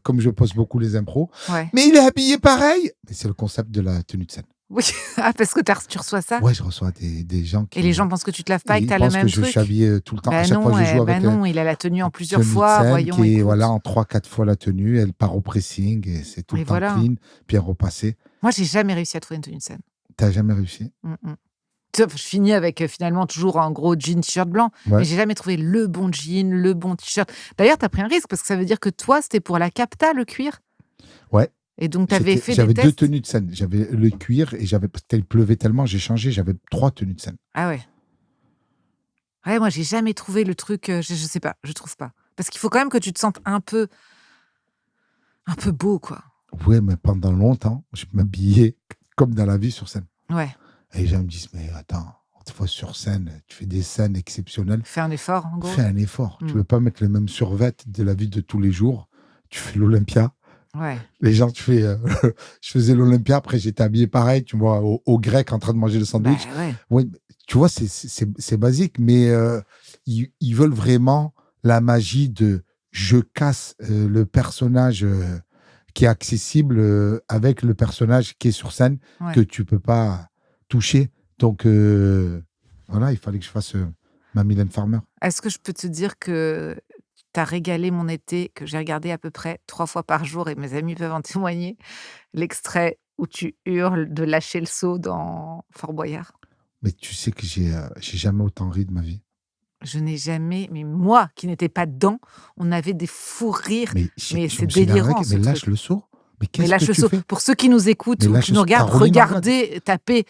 C: comme je poste beaucoup les impros,
B: Ouais.
C: mais il est habillé pareil. Mais c'est le concept de la tenue de scène.
B: Oui. Ah, parce que tu reçois ça?
C: Ouais, je reçois des gens qui.
B: Et les gens pensent que tu te laves pas et que
C: ils
B: tu as le
C: pensent
B: même
C: que je
B: truc?
C: suis habillé tout le temps.
B: Bah
C: à chaque
B: non,
C: fois, je joue
B: bah
C: avec
B: non, il a la tenue en plusieurs
C: tenue de
B: fois.
C: scène
B: Voyons,
C: qui est,
B: écoute.
C: voilà, en 3-4 fois la tenue. Elle part au pressing et c'est tout
B: Et
C: le temps
B: voilà.
C: clean. Puis elle repassée.
B: Moi, j'ai jamais réussi à trouver une tenue de scène.
C: T'as jamais réussi?
B: Tu sais, je finis avec finalement toujours un gros jean t-shirt blanc,
C: Ouais.
B: mais j'ai jamais trouvé le bon jean, le bon t-shirt. D'ailleurs, tu as pris un risque parce que ça veut dire que toi, c'était pour la capta, le cuir.
C: Ouais.
B: Et donc, tu avais fait
C: J'avais
B: des
C: 2
B: tests.
C: tenues de scène. J'avais le cuir et parce qu'il pleuvait tellement, j'ai changé. J'avais 3 tenues de scène.
B: Ah ouais. Ouais, moi, j'ai jamais trouvé le truc. Je sais pas, je trouve pas. Parce qu'il faut quand même que tu te sentes un peu beau, quoi.
C: Ouais, mais pendant longtemps, je m'habillais comme dans la vie sur scène.
B: Ouais.
C: Et les gens me disent, mais attends, autrefois sur scène, tu fais des scènes exceptionnelles.
B: Fais un effort, en gros.
C: Fais un effort. Tu
B: Mm.
C: veux pas mettre le même survêt de la vie de tous les jours. Tu fais l'Olympia.
B: Ouais.
C: Les gens, je faisais l'Olympia, après j'étais habillé pareil, tu vois, au grec en train de manger le
B: Bah
C: sandwich.
B: ouais.
C: Ouais, tu vois, c'est basique, mais ils veulent vraiment la magie de je casse le personnage qui est accessible avec le personnage qui est sur scène,
B: Ouais.
C: que tu peux pas toucher. Donc, voilà, il fallait que je fasse ma Mylène Farmer.
B: Est-ce que je peux te dire que t'as régalé mon été, que j'ai regardé à peu près 3 fois par jour, et mes amis peuvent en témoigner, l'extrait où tu hurles de lâcher le seau dans Fort Boyard?
C: Mais tu sais que j'ai jamais autant ri de ma vie.
B: Je n'ai jamais, mais moi qui n'étais pas dedans, on avait des fous rires.
C: Mais
B: Mais
C: je
B: c'est
C: me suis dit,
B: délirant,
C: arrête,
B: ce
C: mais lâche
B: truc.
C: le seau. Mais
B: Mais
C: qu'est-ce
B: lâche
C: que
B: le
C: tu
B: seau.
C: fais?
B: Pour ceux qui nous écoutent
C: Mais
B: ou
C: lâche
B: qui
C: le
B: nous
C: seau.
B: regardent,
C: Caroline
B: regardez, tapez,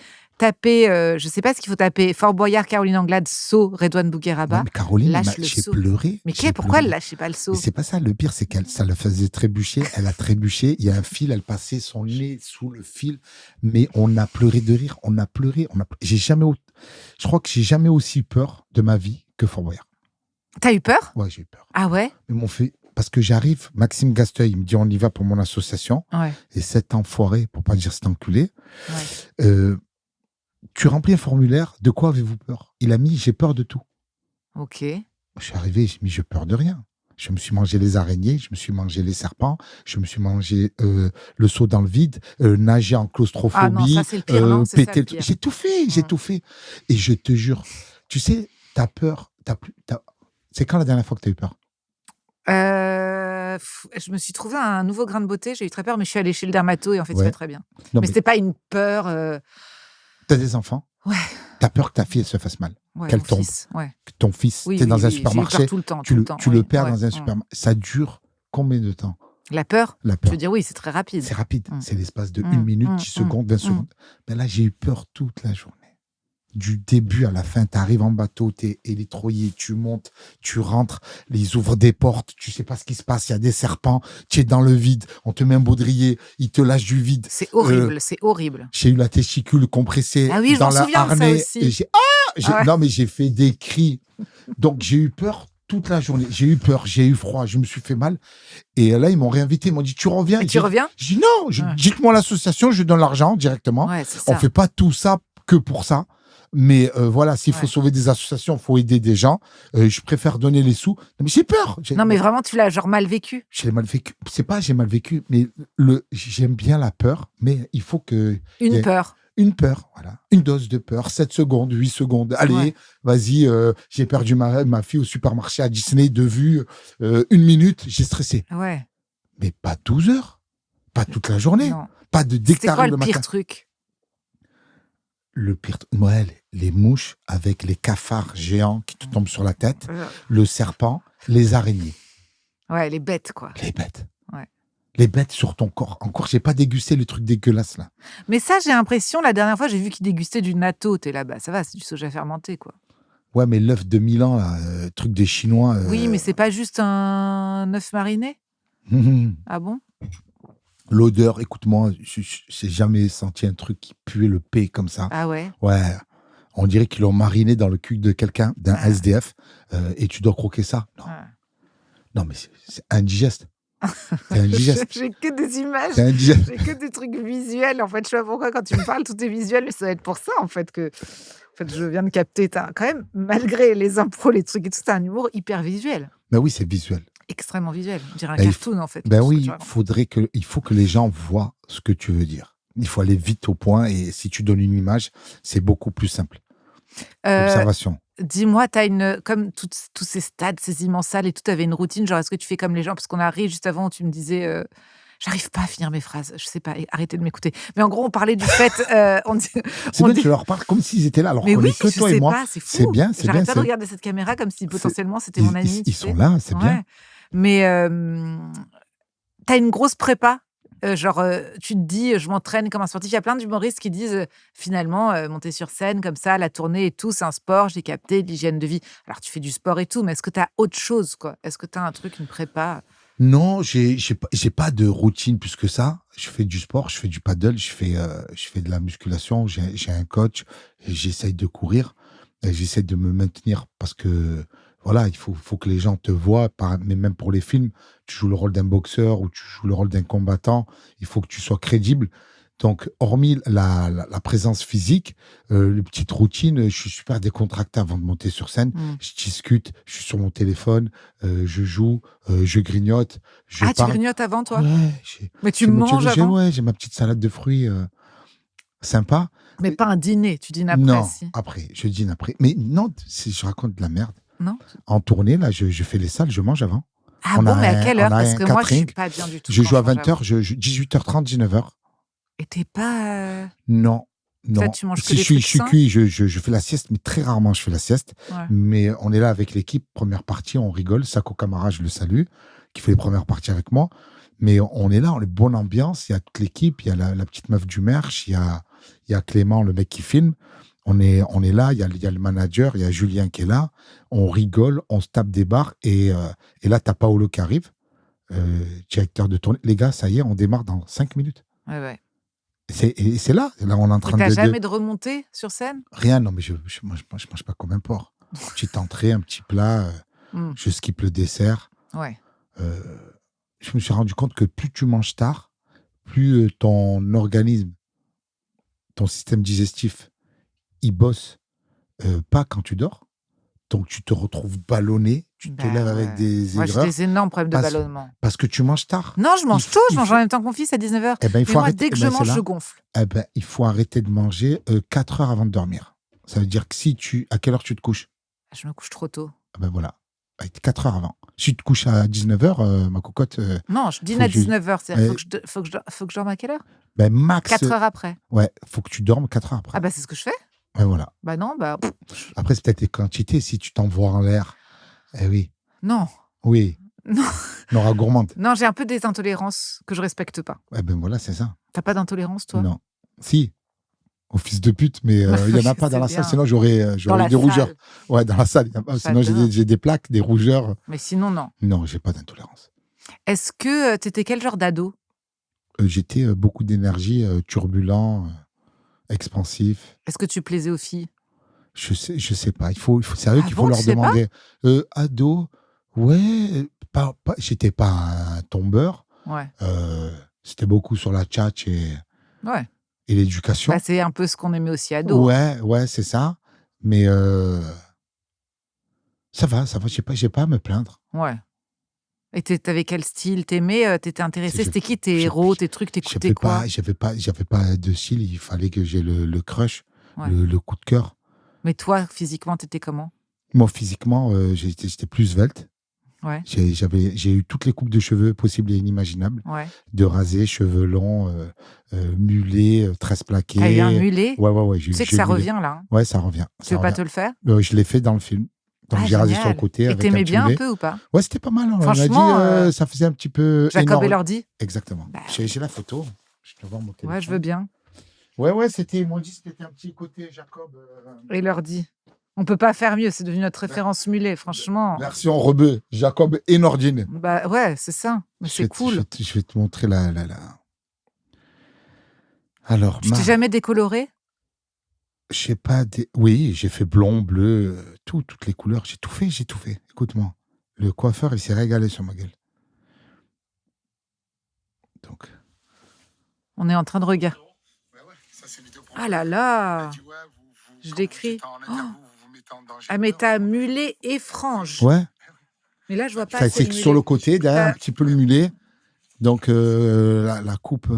B: je sais pas ce qu'il faut taper, Fort Boyard, Caroline Anglade, seau, Redouane
C: Ouais,
B: Bougueraba.
C: mais Caroline,
B: Lâche le
C: j'ai
B: seau.
C: pleuré.
B: Mais
C: j'ai
B: pourquoi elle
C: pleuré.
B: lâchait pas le
C: Mais
B: seau?
C: c'est pas ça. Le pire, c'est ça le faisait trébucher. Elle a trébuché. Il y a un fil. Elle passait son nez sous le fil. Mais on a pleuré de rire. On a pleuré. Je crois que j'ai jamais aussi peur de ma vie que Fort Boyard.
B: T'as eu peur?
C: Ouais, j'ai eu peur.
B: Ah ouais?
C: Ils m'ont fait. Parce que j'arrive, Maxime Gasteuil, il me dit on y va pour mon association.
B: Ouais.
C: Et cet enfoiré, pour pas dire cet enculé,
B: Ouais.
C: tu remplis un formulaire. De quoi avez-vous peur? Il a mis j'ai peur de tout.
B: Ok.
C: Je suis arrivé, j'ai mis j'ai peur de rien. Je me suis mangé les araignées, je me suis mangé les serpents, je me suis mangé le saut dans le vide, nager en claustrophobie,
B: Ah non, ça c'est le pire, non? C'est ça
C: péter
B: le
C: le truc.
B: pire.
C: J'ai tout fait, j'ai
B: Mm.
C: tout fait. Et je te jure, tu sais, t'as peur, c'est quand la dernière fois que t'as eu peur?
B: Je me suis trouvé un nouveau grain de beauté, j'ai eu très peur, mais je suis allée chez le dermato et en fait, ça
C: Ouais.
B: va très bien.
C: Non,
B: Mais c'était pas une peur.
C: t'as des enfants?
B: Ouais.
C: T'as peur que ta fille elle se fasse mal,
B: Ouais,
C: qu'elle
B: mon
C: tombe,
B: fils. Ouais.
C: que ton fils,
B: Oui,
C: t'es
B: oui,
C: dans un
B: oui, j'ai eu
C: supermarché,
B: peur tout le temps.
C: tu le
B: oui,
C: perds
B: ouais.
C: dans un
B: Mm.
C: supermarché. Ça dure combien de temps?
B: La peur?
C: La
B: Je
C: peur.
B: veux dire, oui, c'est très rapide.
C: C'est rapide,
B: Mm.
C: c'est l'espace de
B: Mm,
C: 1 minute,
B: mm,
C: 10 secondes, 20
B: mm.
C: secondes. Mais là, j'ai eu peur toute la journée. Du début à la fin, tu arrives en bateau, tu es électroyé, tu montes, tu rentres, ils ouvrent des portes, tu sais pas ce qui se passe, il y a des serpents, tu es dans le vide, on te met un baudrier, ils te lâchent du vide.
B: C'est horrible, c'est horrible.
C: J'ai eu la testicule compressée
B: Ah oui, je
C: dans
B: m'en
C: la
B: souviens de ça
C: harnais.
B: aussi.
C: Et
B: Ah ouais.
C: non, mais j'ai fait des cris. Donc, j'ai eu peur toute la journée. J'ai eu peur, j'ai eu froid, je me suis fait mal. Et là, ils m'ont réinvité, ils m'ont dit, tu reviens?
B: Et tu reviens?
C: Je dis non,
B: Ouais.
C: dites-moi l'association, je donne l'argent directement.
B: Ouais, c'est
C: On
B: ça.
C: fait pas tout ça que pour ça. Mais voilà, s'il faut
B: Ouais.
C: sauver des associations, il faut aider des gens. Je préfère donner les sous. Non, mais j'ai peur.
B: Non, mais vraiment, tu l'as genre mal vécu.
C: J'ai mal vécu. C'est pas j'ai mal vécu, mais j'aime bien la peur, mais il faut que il y
B: Une
C: ait
B: peur.
C: une peur, voilà. Une dose de peur, 7 secondes, 8 secondes. Allez,
B: Ouais.
C: vas-y, j'ai perdu ma fille au supermarché à Disney de vue, 1 minute, j'ai stressé.
B: Ouais.
C: Mais pas 12 heures, pas toute la journée,
B: Non.
C: pas dès que
B: C'était quoi
C: t'arrives
B: le
C: le
B: pire
C: matin.
B: truc?
C: Le pire, Noël, les mouches avec les cafards géants qui te tombent sur la tête, le serpent, les araignées,
B: Ouais, les bêtes, quoi.
C: les bêtes.
B: Ouais.
C: Les bêtes sur ton corps. Encore, j'ai pas dégusté le truc dégueulasse là.
B: Mais ça, j'ai l'impression, la dernière fois, j'ai vu qu'ils dégustaient du natto. T'es là-bas, ça va, c'est du soja fermenté, quoi.
C: Ouais, mais l'œuf de Milan, là, truc des Chinois.
B: Oui, mais c'est pas juste un œuf mariné? Ah bon?
C: L'odeur, écoute-moi, j'ai jamais senti un truc qui puait le paix comme ça.
B: Ah ouais?
C: Ouais, on dirait qu'ils l'ont mariné dans le cul de quelqu'un, d'un
B: Ah.
C: SDF, et tu dois croquer ça. Non,
B: Ouais.
C: non mais c'est indigeste. C'est indigeste.
B: J'ai que des images.
C: C'est indigeste.
B: J'ai que des trucs visuels. En fait, je sais pas pourquoi, quand tu me parles, tout est visuel, mais ça va être pour ça, en fait, que je viens de capter. Quand même, malgré les impros, les trucs et tout, t'as un humour hyper visuel.
C: Ben oui, c'est visuel.
B: Extrêmement visuel. On dirait un
C: Ben,
B: cartoon, en fait.
C: Ben
B: tout ce que
C: oui,
B: tu racontes.
C: il faut que les gens voient ce que tu veux dire. Il faut aller vite au point, et si tu donnes une image, c'est beaucoup plus simple. Observation.
B: Dis-moi, comme tous ces stades, ces immenses salles et tout, t'avais une routine, genre est-ce que tu fais comme les gens? Parce qu'on arrive juste avant où tu me disais, j'arrive pas à finir mes phrases, je sais pas, arrêtez de m'écouter. Mais en gros, on parlait du fait,
C: C'est
B: on
C: bien,
B: dit-
C: tu leur parles comme s'ils étaient là, alors
B: mais
C: qu'on
B: oui,
C: est que
B: je
C: toi et
B: sais
C: moi.
B: pas, c'est fou.
C: C'est bien, c'est bien.
B: J'arrête pas de regarder cette caméra comme si potentiellement c'était mon ami.
C: Ils
B: tu
C: sont
B: sais.
C: là, c'est bien.
B: Ouais. Mais t'as une grosse prépa. Tu te dis, je m'entraîne comme un sportif. Il y a plein d'humoristes qui disent, finalement, monter sur scène comme ça, la tournée et tout, c'est un sport, j'ai capté, l'hygiène de vie. Alors, tu fais du sport et tout, mais est-ce que tu as autre chose, quoi? Est-ce que tu as un truc, une prépa?
C: Non, j'ai pas de routine plus que ça. Je fais du sport, je fais du paddle, je fais de la musculation, j'ai un coach, et j'essaye de courir, et j'essaie de me maintenir parce que voilà, il faut que les gens te voient, mais même pour les films, tu joues le rôle d'un boxeur ou tu joues le rôle d'un combattant, il faut que tu sois crédible. Donc, hormis la présence physique, les petites routines, je suis super décontracté avant de monter sur scène. Je discute, je suis sur mon téléphone, je joue, je grignote, je
B: Ah, tu
C: parle.
B: grignotes avant, toi?
C: Ouais,
B: Mais tu
C: j'ai mon petit
B: manges
C: déjeuner,
B: avant?
C: ouais, j'ai ma petite salade de fruits sympa.
B: Mais pas un dîner, tu dînes après,
C: Non,
B: si.
C: après, je dîne après. Mais non, si je raconte de la merde.
B: Non?
C: En tournée, là, je fais les salles, je mange avant.
B: Ah
C: On
B: bon,
C: a
B: mais à quelle heure?
C: on a
B: Parce
C: un
B: que moi, je suis
C: catering.
B: pas bien du tout
C: Je
B: quand
C: joue à
B: je mange
C: 20h, 18h30, 19h.
B: Et t'es pas...
C: Non, non.
B: tu manges que
C: Si
B: des
C: je suis
B: trucs sains?
C: cuit, je fais la sieste, mais très rarement je fais la sieste.
B: Ouais.
C: Mais on est là avec l'équipe, première partie, on rigole. Sako Camara, je le salue, qui fait les premières parties avec moi. Mais on est là, on est bonne ambiance. Il y a toute l'équipe, il y a la petite meuf du merch, il y a Clément, le mec qui filme. On est là, il y a le manager, il y a Julien qui est là. On rigole, on se tape des barres. Et là, t'as Paolo qui arrive, directeur de tournée. Les gars, ça y est, on démarre dans 5 minutes.
B: Ouais.
C: Et c'est là, on est en
B: Et
C: train
B: t'as
C: de...
B: jamais de remontée sur scène?
C: Rien, non, mais je mange pas comme un porc. Petite entrée, un petit plat, je skippe le dessert.
B: Ouais.
C: Je me suis rendu compte que plus tu manges tard, plus ton organisme, ton système digestif, il bosse pas quand tu dors. Donc tu te retrouves ballonné, tu te lèves avec des
B: Moi, j'ai
C: aigreurs
B: des énormes problèmes de
C: parce-
B: ballonnement.
C: parce que tu manges tard.
B: Non, je mange
C: Il
B: tout.
C: faut-
B: Je
C: il
B: mange
C: faut-
B: en même temps qu'on fils à 19h.
C: Eh ben, il
B: Mais
C: faut
B: moi,
C: arrêter.
B: dès que
C: Eh
B: je
C: ben, c'est
B: mange,
C: là.
B: je gonfle.
C: Eh ben, il faut arrêter de manger 4 heures avant de dormir. Ça veut dire que à quelle heure tu te couches?
B: Je me couche trop tôt.
C: Ah ben voilà, 4 heures avant. Si tu te couches à 19h, ma cocotte,
B: Non, je dîne
C: Faut
B: à
C: que je-
B: 19h. C'est-à-dire,
C: Ouais.
B: faut que je dorme à quelle heure?
C: ben max.
B: 4 heures après.
C: Ouais, faut que tu dormes 4 heures après.
B: Ah bah, c'est ce que je fais.
C: Ouais, voilà.
B: Bah non,
C: Après, c'est peut-être les quantités. Si tu t'envoies en l'air, eh oui,
B: non.
C: oui,
B: Non.
C: Nora gourmande.
B: Non, j'ai un peu des intolérances que je respecte pas.
C: Eh ben voilà, c'est ça.
B: T'as pas d'intolérance, toi?
C: Non. Si, au fils de pute, mais il y en a pas dans la
B: C'est
C: salle,
B: bien.
C: sinon j'aurais
B: Dans la
C: des rougeurs.
B: salle.
C: Ouais, dans la salle, il y en a pas, sinon
B: J'adore.
C: j'ai des plaques, des rougeurs.
B: Mais sinon, non.
C: Non, j'ai pas d'intolérance.
B: Est-ce que t'étais quel genre d'ado?
C: J'étais beaucoup d'énergie, turbulent, expansif.
B: Est-ce que tu plaisais aux filles?
C: Je sais pas. C'est à eux
B: Ah
C: qu'il
B: bon,
C: faut leur
B: tu sais pas?
C: demander. Ado, ouais, j'étais pas un tombeur.
B: Ouais.
C: C'était beaucoup sur la tchatch et
B: Ouais.
C: et l'éducation.
B: Bah, c'est un peu ce qu'on aimait aussi ado.
C: Ouais, c'est ça. Mais ça va, j'ai pas à me plaindre.
B: Ouais. Et t'avais quel style? T'aimais, t'étais intéressé?
C: Je
B: C'était qui tes
C: j'ai
B: héros, tes trucs? T'écoutais quoi?
C: j'avais pas de style, il fallait que j'ai le crush,
B: Ouais.
C: le coup de cœur.
B: Mais toi, physiquement, t'étais comment?
C: Moi, physiquement, j'étais plus svelte.
B: Ouais,
C: J'ai eu toutes les coupes de cheveux possibles et inimaginables.
B: ouais.
C: De rasé, cheveux longs, mulet, tresses
B: T'as eu un
C: plaquées.
B: mulet?
C: Ouais,
B: Tu sais que
C: j'ai
B: ça
C: le mulet.
B: revient là, hein?
C: Ouais, ça revient.
B: Tu veux pas te le faire?
C: Je l'ai fait dans le film. Donc
B: Ah
C: j'ai rasé sur le
B: génial!
C: côté
B: Et
C: avec un
B: t'aimais
C: petit
B: bien un
C: mulet.
B: peu ou pas?
C: Ouais, c'était pas mal, hein. On m'a dit,
B: Franchement,
C: ça faisait un petit peu
B: Jacob
C: énorme.
B: Elordi?
C: Exactement.
B: Bah
C: J'ai la photo. Je te vois mon
B: ouais, je
C: téléphone.
B: veux bien.
C: Ouais, ils m'ont dit que c'était un petit côté Jacob.
B: Elordi. On peut pas faire mieux, c'est devenu notre référence mulet, franchement.
C: Version rebeu. Jacob et Nordine.
B: Bah ouais, c'est ça. Mais c'est cool.
C: Je vais te montrer Alors,
B: Tu t'es jamais décoloré?
C: je sais pas. Oui, j'ai fait blond, bleu, toutes les couleurs. J'ai tout fait. Écoute-moi. Le coiffeur, il s'est régalé sur ma gueule. Donc.
B: On est en train de regarder.
C: Ça, c'est vidéo pour
B: Ah là là! Je décris. Ah, mais t'as mulet et frange.
C: Ouais.
B: Mais là, je vois pas
C: Ça,
B: assez
C: c'est
B: le
C: que
B: mulet.
C: sur le côté, derrière un
B: T'as-
C: petit peu le mulet. Donc, la coupe.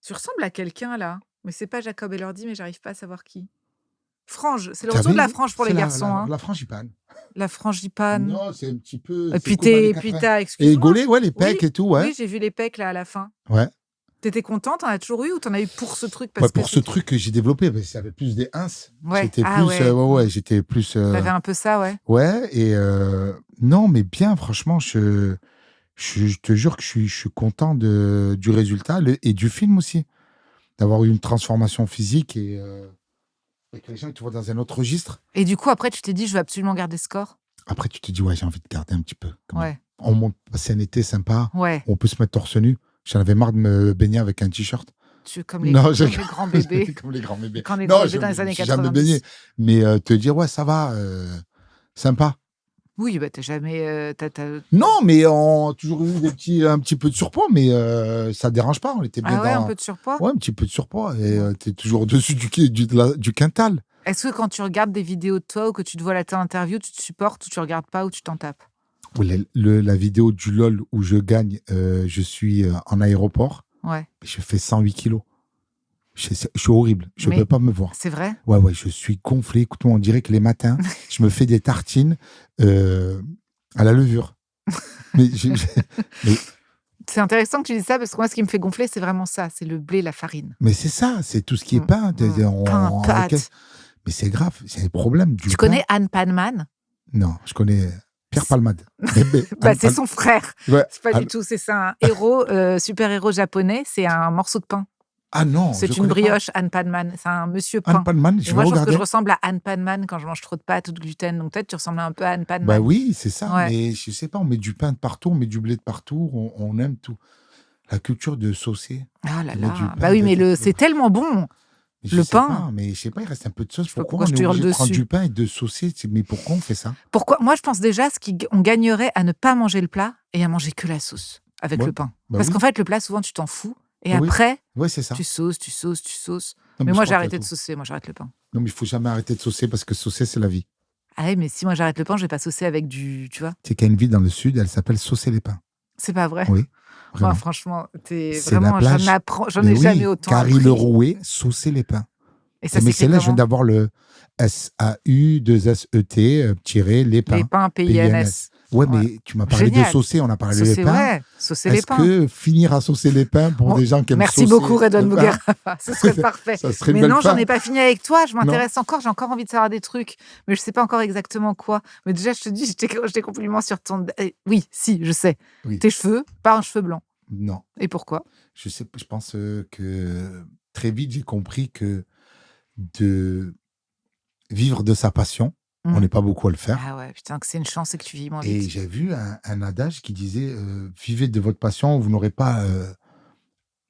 B: Tu ressembles à quelqu'un là. Mais c'est pas Jacob Elordi, mais j'arrive pas à savoir qui. Frange, c'est le
C: T'as
B: retour de
C: vu
B: la frange pour
C: C'est
B: les garçons. Hein.
C: la frangipane.
B: La frangipane.
C: Non, c'est un petit peu.
B: Et
C: c'est
B: puis
C: comme années
B: puis
C: 80.
B: t'as,
C: Et
B: excuse-moi.
C: gaulé, ouais, les
B: Oui,
C: pecs et tout, ouais.
B: oui, j'ai vu les pecs là à la fin.
C: Ouais.
B: T'étais contente? T'en as toujours eu ou t'en as eu pour ce truc?
C: Ouais, pour ce truc que j'ai développé, parce qu'il y avait plus des ins.
B: Ouais.
C: J'étais
B: Ah
C: plus.
B: ouais.
C: J'étais plus.
B: T'avais un peu ça, ouais.
C: Ouais, et non, mais bien, franchement, je te jure que je suis content du résultat et du film aussi. D'avoir eu une transformation physique et que les gens ils te voient dans un autre registre.
B: Et du coup, après, tu t'es dit, je veux absolument garder ce corps.
C: Après, tu te dis, ouais, j'ai envie de garder un petit peu. Quand même.
B: Ouais.
C: On monte, c'est un été sympa.
B: Ouais.
C: On peut se mettre torse nu. J'en avais marre de me baigner avec un t-shirt.
B: Comme
C: Non,
B: les grands bébés.
C: Comme les grands bébés.
B: Quand les
C: Non,
B: grands bébés dans les années
C: j'ai jamais
B: 90.
C: baigné. Mais te dire, ouais, ça va, sympa.
B: Oui, bah t'as jamais.
C: Non, mais on a toujours eu un petit peu de surpoids, mais ça dérange pas. On était bien
B: Ah ouais,
C: dans.
B: un peu de surpoids?
C: Ouais, un petit peu de surpoids. Et t'es toujours au-dessus du quintal.
B: Est-ce que quand tu regardes des vidéos de toi ou que tu te vois la interview, tu te supportes ou tu regardes pas ou tu t'en tapes?
C: Oui, la vidéo du LOL où je gagne, je suis en aéroport.
B: Ouais.
C: Je fais 108 kilos. Je suis horrible. Je
B: Mais
C: peux pas me voir.
B: c'est vrai?
C: Ouais, je suis gonflé. Écoute-moi, on dirait que les matins, je me fais des tartines à la levure. mais, mais
B: C'est intéressant que tu dises ça parce que moi, ce qui me fait gonfler, c'est vraiment ça. C'est le blé, la farine.
C: mais c'est ça, c'est tout ce qui est pain.
B: Pain, pâte.
C: Mais c'est grave, c'est un problème.
B: Tu connais Anne Panman?
C: Non, je connais Pierre Palmade.
B: Bah, c'est son frère.
C: Ouais.
B: C'est pas du tout. C'est un héros, super-héros japonais. C'est un morceau de pain.
C: Ah non,
B: c'est une brioche, Anne Panman. C'est un monsieur pain.
C: Anne Panman,
B: Et moi, je pense que je ressemble à Anne Panman quand je mange trop de pâtes ou de gluten. Donc peut-être tu ressembles un peu à Anne Panman.
C: Bah oui, c'est ça.
B: Ouais.
C: Mais je sais pas, on met du pain de partout, on met du blé de partout, on aime tout. La culture de saucer.
B: Ah là
C: de mettre du
B: là.
C: pain,
B: Bah oui, mais
C: de-
B: c'est tellement bon.
C: Je
B: Le
C: sais
B: pain.
C: pas, mais je sais pas, il reste un peu de sauce.
B: Je sais pas
C: Pourquoi
B: pourquoi
C: on
B: je
C: est
B: te hurle
C: obligé de prendre
B: dessus.
C: du pain et de saucer? Mais pourquoi on fait ça?
B: Pourquoi? Moi, je pense déjà qu'on gagnerait à ne pas manger le plat et à manger que la sauce avec
C: Ouais,
B: le pain.
C: bah
B: Parce
C: oui.
B: qu'en fait, le plat, souvent, tu t'en fous. Et
C: Oui.
B: après,
C: Ouais, c'est ça.
B: tu sauces.
C: Non,
B: Mais
C: je
B: moi,
C: crois
B: j'ai
C: qu'il y a
B: arrêté de
C: tout.
B: saucer. Moi, j'arrête le pain.
C: Non, mais il faut jamais arrêter de saucer parce que saucer, c'est la vie.
B: Ah oui, mais si moi, j'arrête le pain, je vais pas saucer avec du... Tu vois?
C: Tu sais qu'il y a une ville dans le sud, elle s'appelle Saucer les Pins.
B: C'est pas vrai.
C: Oui,
B: Moi,
C: vraiment.
B: franchement, t'es
C: C'est la
B: vraiment...
C: plage.
B: J'en
C: Mais
B: ai
C: oui,
B: jamais autant
C: Carrie
B: appris.
C: Le Rouet, Saucer les Pins.
B: Et ça
C: Mais
B: s'écrit
C: c'est là, je viens
B: comment?
C: d'avoir le SAU2SET tiré les
B: Les
C: pins.
B: pains PINS.
C: Ouais,
B: Ouais.
C: mais tu m'as parlé de
B: Génial.
C: saucer, on a parlé
B: Saucer,
C: des pains.
B: ouais. Saucer les
C: Est-ce
B: pains.
C: que finir à saucer les pains pour
B: Bon,
C: des gens qui aiment
B: Merci
C: saucer
B: beaucoup, Redon
C: le pain,
B: Muguerra. Ce serait parfait.
C: ça serait une
B: Mais
C: belle
B: non, j'en
C: fin.
B: ai pas fini avec toi. Je m'intéresse encore. J'ai encore envie de savoir des trucs. Mais je sais pas encore exactement quoi. Mais déjà, je te dis, je t'ai compliment sur ton... Oui, si, je sais.
C: Oui.
B: Tes cheveux, pas un cheveu blanc.
C: Non,
B: Et pourquoi?
C: je sais, je pense que très vite, j'ai compris que de vivre de sa passion, on n'est pas beaucoup à le faire.
B: Ah ouais, putain, que c'est une chance et que tu vis moins
C: Et
B: vite.
C: j'ai vu un adage qui disait vivez de votre passion, vous n'aurez pas.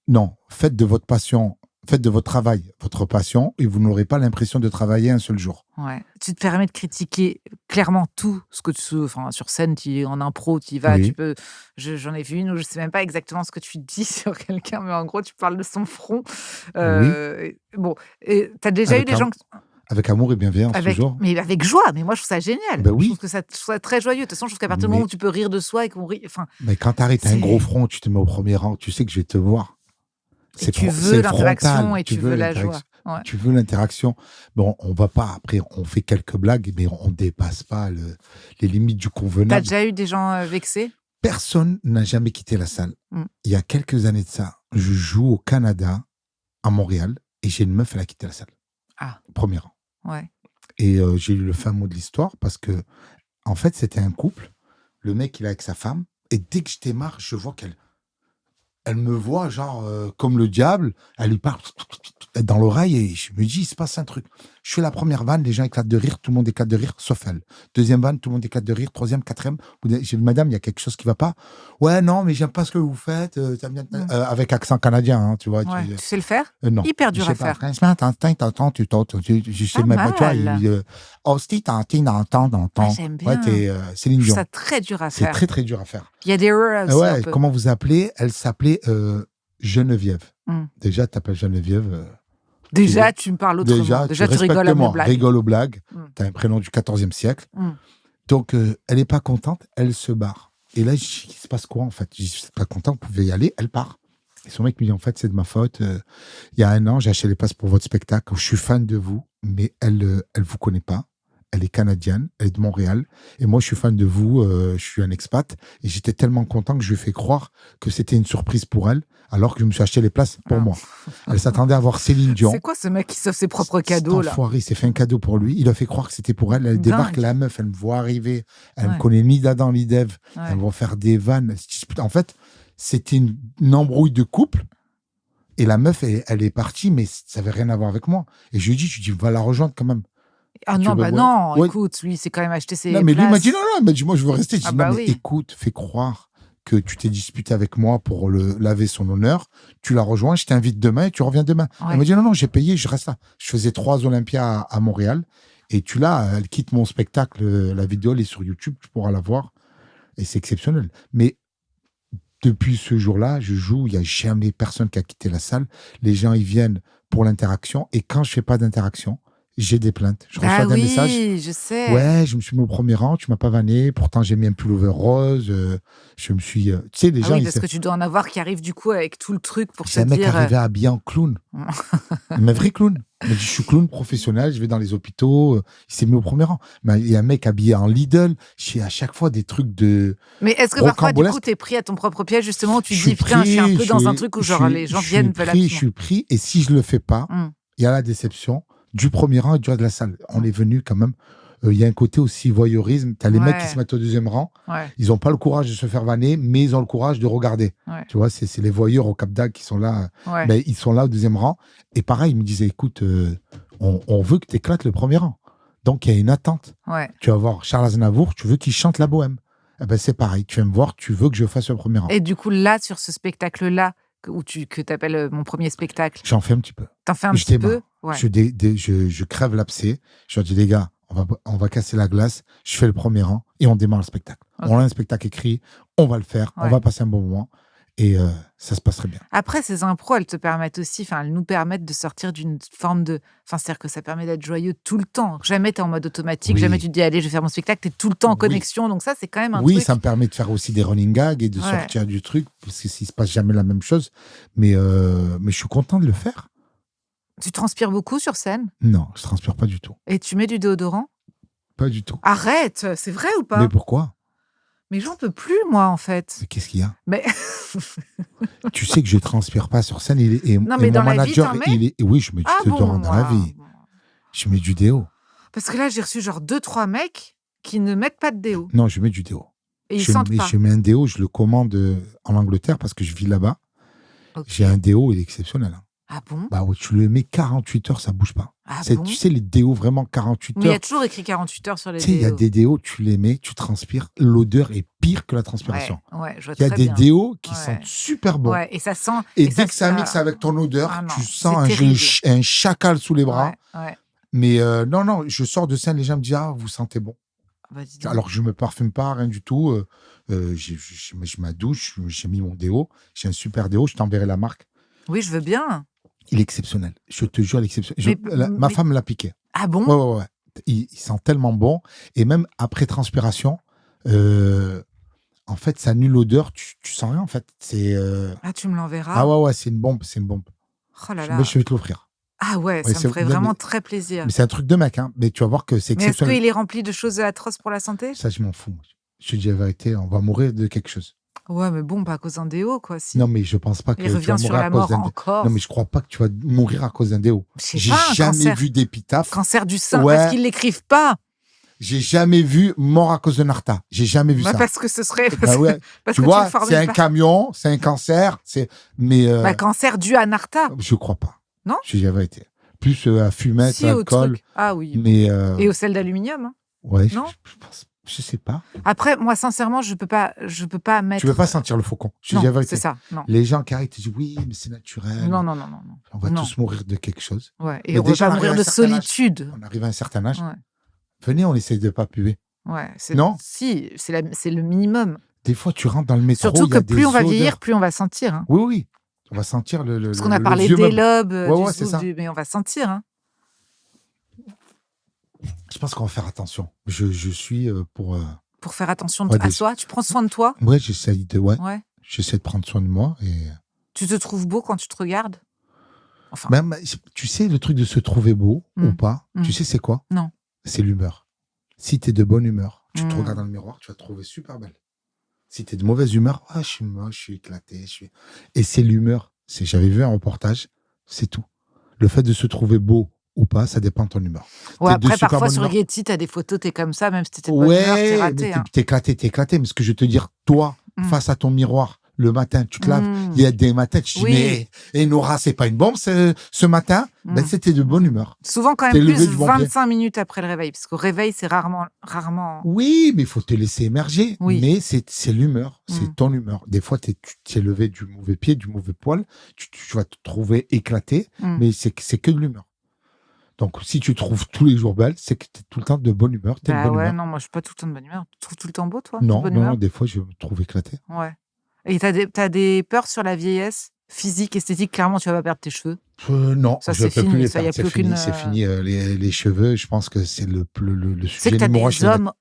C: Non, faites de votre passion Faites de votre travail votre passion et vous n'aurez pas l'impression de travailler un seul jour.
B: Ouais. Tu te permets de critiquer clairement tout ce que enfin, sur scène, en impro, tu y vas, tu
C: Oui,
B: peux. J'en ai vu une où je sais même pas exactement ce que tu dis sur quelqu'un, mais en gros, tu parles de son front.
C: oui,
B: Bon, et t'as déjà eu
C: avec,
B: des gens
C: avec amour et bienveillance
B: avec,
C: toujours.
B: mais avec joie. Mais moi, je trouve ça génial.
C: Ben
B: Je trouve
C: oui,
B: que ça, je trouve ça très joyeux. De toute façon, je trouve qu'à partir du moment où
C: mais,
B: tu peux rire de soi et qu'on rit, enfin,
C: mais quand t'arrêtes un gros
B: c'est.
C: front, tu te mets au premier rang, tu sais que je vais te voir.
B: Et tu veux
C: C'est
B: l'interaction
C: frontal,
B: et
C: tu
B: tu
C: veux
B: veux la joie.
C: l'interaction.
B: Ouais.
C: Tu veux l'interaction. Bon, on va pas, après, on fait quelques blagues, mais on dépasse pas les limites du
B: T'as
C: convenable.
B: déjà eu des gens vexés?
C: Personne n'a jamais quitté la salle.
B: Mm.
C: Il y a quelques années de ça, je joue au Canada, à Montréal, et j'ai une meuf, elle a quitté la salle.
B: Ah,
C: Premier rang.
B: ouais.
C: Et j'ai eu le fin mot de l'histoire parce que, en fait, c'était un couple. Le mec, il est avec sa femme. Et dès que je démarre, je vois elle me voit, genre, comme le diable. Elle lui parle dans l'oreille et je me dis, il se passe un truc. Je fais la première vanne, les gens éclatent de rire, tout le monde éclate de rire, sauf elle. Deuxième vanne, tout le monde éclate de rire. Troisième, quatrième. J'ai dit, madame, il y a quelque chose qui va pas. Ouais, non, mais j'aime pas ce que vous faites. Avec accent canadien, hein, tu vois.
B: Ouais. Tu sais le faire?
C: Non.
B: Hyper
C: Je
B: dur
C: sais
B: à
C: pas.
B: faire.
C: Je sais
B: Pas
C: même pas, tu vois.
B: mal.
C: Hostie, t'entends.
B: Ah, j'aime
C: Ouais,
B: bien.
C: t'es Céline
B: Je trouve
C: Dion.
B: ça très dur à
C: C'est
B: faire.
C: très, très dur à faire.
B: Il y a des erreurs aussi un
C: Ouais,
B: peu.
C: comment vous appelez? Elle s'appelait Geneviève.
B: Mm.
C: Déjà, t'appelles Geneviève.
B: Déjà, tu me parles autrement. Déjà, tu rigoles à mes
C: respecte-moi,
B: blagues.
C: rigole aux blagues.
B: Mm.
C: T'as un prénom du 14e siècle.
B: Mm.
C: Donc, elle n'est pas contente, elle se barre. Et là, je dis, il se passe quoi en fait? Je dis, c'est pas content, vous pouvez y aller. Elle part. Et son mec me dit, en fait, c'est de ma faute. Il y a 1 an, j'ai acheté les places pour votre spectacle. Je suis fan de vous, mais elle vous connaît pas. Elle est canadienne, elle est de Montréal. Et moi, je suis fan de vous, je suis un expat. Et j'étais tellement content que je lui ai fait croire que c'était une surprise pour elle, alors que je me suis acheté les places pour moi. Elle s'attendait à voir Céline Dion.
B: C'est quoi ce mec qui s'offre ses propres
C: Cet
B: cadeaux, là?
C: enfoiré s'est fait un cadeau pour lui. Il a fait croire que c'était pour elle. Elle débarque,
B: Dingue.
C: la meuf, elle me voit arriver. Elle
B: Ouais.
C: me connaît ni d'Adam ni d'Ève.
B: Ouais.
C: Elles vont faire des vannes. Elles se disputent. En fait, c'était une embrouille de couple. Et la meuf, elle est partie, mais ça n'avait rien à voir avec moi. Et je lui dis, va la rejoindre quand même.
B: Ah
C: Tu
B: non,
C: veux-
B: bah
C: ouais.
B: non,
C: Ouais.
B: écoute, lui, il s'est quand même acheté ses
C: Non, mais lui m'a dit,
B: places.
C: non, il m'a dit, moi, je veux rester. Je dis,
B: Ah
C: non,
B: bah
C: mais
B: oui.
C: écoute, fais croire que tu t'es disputé avec moi pour laver son honneur. Tu la rejoins, je t'invite demain et tu reviens demain.
B: Ouais.
C: Elle m'a dit, non, j'ai payé, je reste là. Je faisais 3 Olympias à Montréal. Et elle quitte mon spectacle, la vidéo, elle est sur YouTube, tu pourras la voir. Et c'est exceptionnel. Mais depuis ce jour-là, je joue, il n'y a jamais personne qui a quitté la salle. Les gens, ils viennent pour l'interaction. Et quand je fais pas d'interaction, j'ai des plaintes. Je reçois
B: Ah
C: des
B: oui,
C: messages.
B: je sais.
C: Ouais, je me suis mis au premier rang, tu m'as pas vanné, pourtant j'ai mis un pullover rose, je me suis... tu sais, les
B: Ah
C: gens,
B: oui,
C: ils
B: parce que tu dois en avoir qui arrivent du coup avec tout le truc pour te
C: c'est un mec
B: dire.
C: arrivé habillé en clown. Un vrai clown. Il m'a dit, je suis clown professionnel, je vais dans les hôpitaux. Il s'est mis au premier rang. Mais il y a un mec habillé en Lidl. J'ai à chaque fois des trucs de...
B: Mais est-ce que parfois, du coup,
C: rocambolesque.
B: t'es pris à ton propre piège, justement, où tu te
C: Je
B: dis,
C: suis
B: putain, je suis un
C: pris,
B: peu dans un truc où genre les gens viennent, veulent
C: Je
B: absolument.
C: suis pris, et si je le fais pas, il y a la déception du premier rang et du reste de la salle. On est venu quand même. Il y a un côté aussi voyeurisme. Tu as les mecs qui se mettent au deuxième rang.
B: Ouais.
C: Ils n'ont pas le courage de se faire vanner, mais ils ont le courage de regarder.
B: Ouais.
C: Tu vois, c'est les voyeurs au Cap d'Agde qui sont là.
B: Ouais.
C: Ben, ils sont là au deuxième rang. Et pareil, ils me disaient, écoute, on veut que tu éclates le premier rang. Donc, il y a une attente.
B: Ouais.
C: Tu vas voir Charles Aznavour, tu veux qu'il chante la bohème. Eh ben, c'est pareil. Tu viens me voir, tu veux que je fasse le premier rang.
B: Et du coup, là, sur ce spectacle-là, que tu appelles mon premier spectacle,
C: J'en fais un petit peu.
B: t'en fais un petit peu? Ouais.
C: Je crève l'abcès. Je leur dis, les gars, on va casser la glace. Je fais le premier rang et on démarre le spectacle.
B: Okay.
C: On a un spectacle écrit, on va le faire, on va passer un bon moment et ça se passerait bien.
B: Après, ces impros, elles te permettent aussi, elles nous permettent de sortir d'une forme de... c'est-à-dire que ça permet d'être joyeux tout le temps. Jamais t'es en mode automatique, jamais tu te dis, allez, je vais faire mon spectacle, t'es tout le temps en connexion. Donc ça, c'est quand même un truc...
C: Oui, ça me permet de faire aussi des running gags et de sortir du truc, parce que s'il se passe jamais la même chose. Mais je suis content de le faire.
B: Tu transpires beaucoup sur scène?
C: Non, je transpire pas du tout.
B: Et tu mets du déodorant?
C: Pas du tout.
B: Arrête, c'est vrai ou pas?
C: Mais pourquoi?
B: Mais j'en peux plus, moi, en fait.
C: Mais qu'est-ce qu'il y a?
B: Mais...
C: Tu sais que je transpire pas sur scène.
B: Non, mais
C: et
B: dans
C: mon
B: la vie,
C: manager,
B: t'en mets?
C: oui, je mets du déodorant dans la vie. Je mets du déo.
B: Parce que là, j'ai reçu genre 2-3 mecs qui ne mettent pas de déo.
C: Non, je mets du déo.
B: Et ils sentent pas.
C: Je mets un déo, je le commande en Angleterre parce que je vis là-bas.
B: Okay.
C: J'ai un déo, il est exceptionnel. Hein.
B: Ah bon?
C: Bah oui, tu le mets 48 heures, ça bouge pas.
B: Ah
C: C'est,
B: bon?
C: tu sais, les déos vraiment 48
B: Mais il y
C: heures.
B: a toujours écrit 48 heures sur les
C: Tu sais, il y a
B: déos.
C: des déos, tu les mets, tu transpires, l'odeur est pire que la transpiration.
B: Ouais, je vois
C: Il y a
B: très
C: des
B: bien.
C: déos qui
B: Ouais.
C: sentent super bon.
B: Ouais, et ça sent.
C: Et
B: Et
C: dès
B: ça,
C: que ça mixe avec ton odeur,
B: Ah non,
C: tu
B: c'est
C: sens
B: terrible.
C: un chacal sous les bras.
B: Ouais.
C: Mais non, je sors de scène, les gens me disent ah, vous sentez bon.
B: Bah, dis donc.
C: Alors que je me parfume pas, rien du tout. Je me douche, j'ai mis mon déo, j'ai un super déo, je t'enverrai la marque.
B: Oui, je veux bien.
C: Il est exceptionnel. Je te jure, il est exceptionnel. Ma
B: Mais-
C: femme l'a piqué.
B: Ah bon?
C: Ouais. Il sent tellement bon. Et même après transpiration, en fait, ça annule l'odeur. Tu sens rien, en fait. C'est.
B: Ah, tu me l'enverras.
C: Ah ouais, c'est une bombe. C'est une bombe.
B: Oh là
C: Je,
B: là.
C: mais je vais te l'offrir.
B: Ah ouais,
C: Ouais,
B: ça me
C: c'est-
B: ferait
C: non,
B: vraiment
C: mais-
B: très plaisir.
C: Mais c'est un truc de mec, hein. Mais tu vas voir que c'est
B: Mais est-ce
C: exceptionnel.
B: qu'il est rempli de choses atroces pour la santé?
C: Ça, je m'en fous. Je te dis la vérité, on va mourir de quelque chose.
B: Ouais, mais bon, pas à cause d'un déo, quoi. Si.
C: Non, mais je pense pas que
B: Il
C: tu vas
B: revient sur
C: mourir
B: la
C: à cause
B: mort
C: d'un.
B: encore.
C: Non, mais je crois pas que tu vas mourir à cause d'un déo.
B: Je sais
C: J'ai
B: pas, un
C: jamais
B: cancer.
C: vu d'épitaphe.
B: Cancer du sein,
C: Ouais.
B: parce qu'ils l'écrivent pas.
C: J'ai jamais vu mort à cause de Narta. J'ai jamais vu
B: Bah,
C: ça.
B: parce que ce serait.
C: Bah ouais.
B: Parce
C: Tu
B: que
C: vois,
B: le formules
C: c'est un
B: pas.
C: camion, c'est un cancer, mais
B: Bah, cancer dû à Narta.
C: je crois pas.
B: Non?
C: J'ai jamais été. Plus à fumette,
B: Si, au
C: alcool,
B: truc. Ah oui.
C: mais
B: Et au sel d'aluminium. Hein.
C: ouais,
B: Non?
C: je pense, je sais pas.
B: Après, moi, sincèrement, je peux pas mettre.
C: Tu veux pas sentir le faucon. Je te dis
B: Non,
C: la vérité.
B: c'est ça. Non.
C: Les gens qui arrivent te disent oui, mais c'est naturel.
B: Non.
C: On va
B: Non.
C: tous mourir de quelque chose.
B: Ouais. Et
C: Mais
B: on va
C: déjà,
B: pas
C: on
B: mourir
C: arrive à
B: de
C: un certain âge.
B: solitude.
C: On arrive à un certain âge.
B: Ouais.
C: Venez, on essaye de pas puer.
B: Ouais.
C: Non?
B: Si, c'est le minimum.
C: Des fois, tu rentres dans le métro.
B: Surtout
C: il y a
B: que plus
C: des
B: on va
C: odeurs.
B: vieillir, plus on va sentir. Hein.
C: Oui. On va sentir le.
B: Parce qu'on a
C: le
B: parlé
C: vieux
B: des
C: meuble.
B: lobes,
C: Ouais, c'est ça.
B: mais on va sentir. Hein.
C: Je pense qu'on va faire attention. Je suis pour.
B: Pour faire attention
C: Ouais,
B: à soi, tu prends soin de toi.
C: Ouais, j'essaye de. Ouais.
B: Ouais.
C: J'essaie de prendre soin de moi. Et
B: Tu te trouves beau quand tu te regardes. Enfin.
C: même, tu sais, le truc de se trouver beau ou pas,
B: Mm.
C: tu sais, c'est quoi?
B: Non.
C: C'est l'humeur. Si tu es de bonne humeur, tu te
B: Mm.
C: regardes dans le miroir, tu vas te trouver super belle. Si tu es de mauvaise humeur, je suis moche, je suis éclaté. Et c'est l'humeur. J'avais vu un reportage, c'est tout. Le fait de se trouver beau ou pas, ça dépend de ton humeur.
B: Ouais,
C: T'es de
B: après,
C: super
B: parfois
C: bonne
B: sur
C: humeur.
B: Getty, t'as des photos, t'es comme ça, même si t'étais de bonne humeur, t'es
C: Ouais,
B: raté.
C: mais
B: Hein.
C: t'es éclaté. Mais ce que je veux te dire, toi,
B: Mm.
C: face à ton miroir, le matin, tu te laves,
B: Mm.
C: il y a des matins, tu te dis,
B: Oui.
C: mais et Nora, c'est pas une bombe ce matin?
B: Mm.
C: Ben, c'était de bonne humeur.
B: Souvent, quand
C: T'es
B: même,
C: levé
B: plus
C: du bon
B: 25 minutes après le réveil. Parce qu'au réveil, c'est rarement.
C: Oui, mais il faut te laisser émerger.
B: Oui.
C: Mais c'est l'humeur, c'est
B: Mm.
C: ton humeur. Des fois, tu t'es levé du mauvais pied, du mauvais poil, tu vas te trouver éclaté,
B: Mm.
C: mais c'est que de l'humeur. Donc, si tu trouves tous les jours belle, c'est que tu es tout le temps de bonne humeur. Tu es de
B: Bah
C: bonne
B: ouais,
C: humeur.
B: non, moi, je suis pas tout le temps de bonne humeur. Tu trouves tout le temps beau, toi? de
C: Non,
B: bonne humeur
C: des fois, je me trouve éclaté.
B: Ouais. Et t'as des peurs sur la vieillesse? Physique, esthétique, clairement, tu vas pas perdre tes cheveux.
C: Non,
B: Ça,
C: je ne
B: c'est
C: peux
B: fini,
C: plus les
B: ça, y a
C: perdre.
B: plus
C: C'est
B: aucune,
C: fini. Les cheveux, je pense que c'est le
B: Tu sais
C: sujet
B: que t'as
C: numéro un
B: des
C: chez les mecs.
B: hommes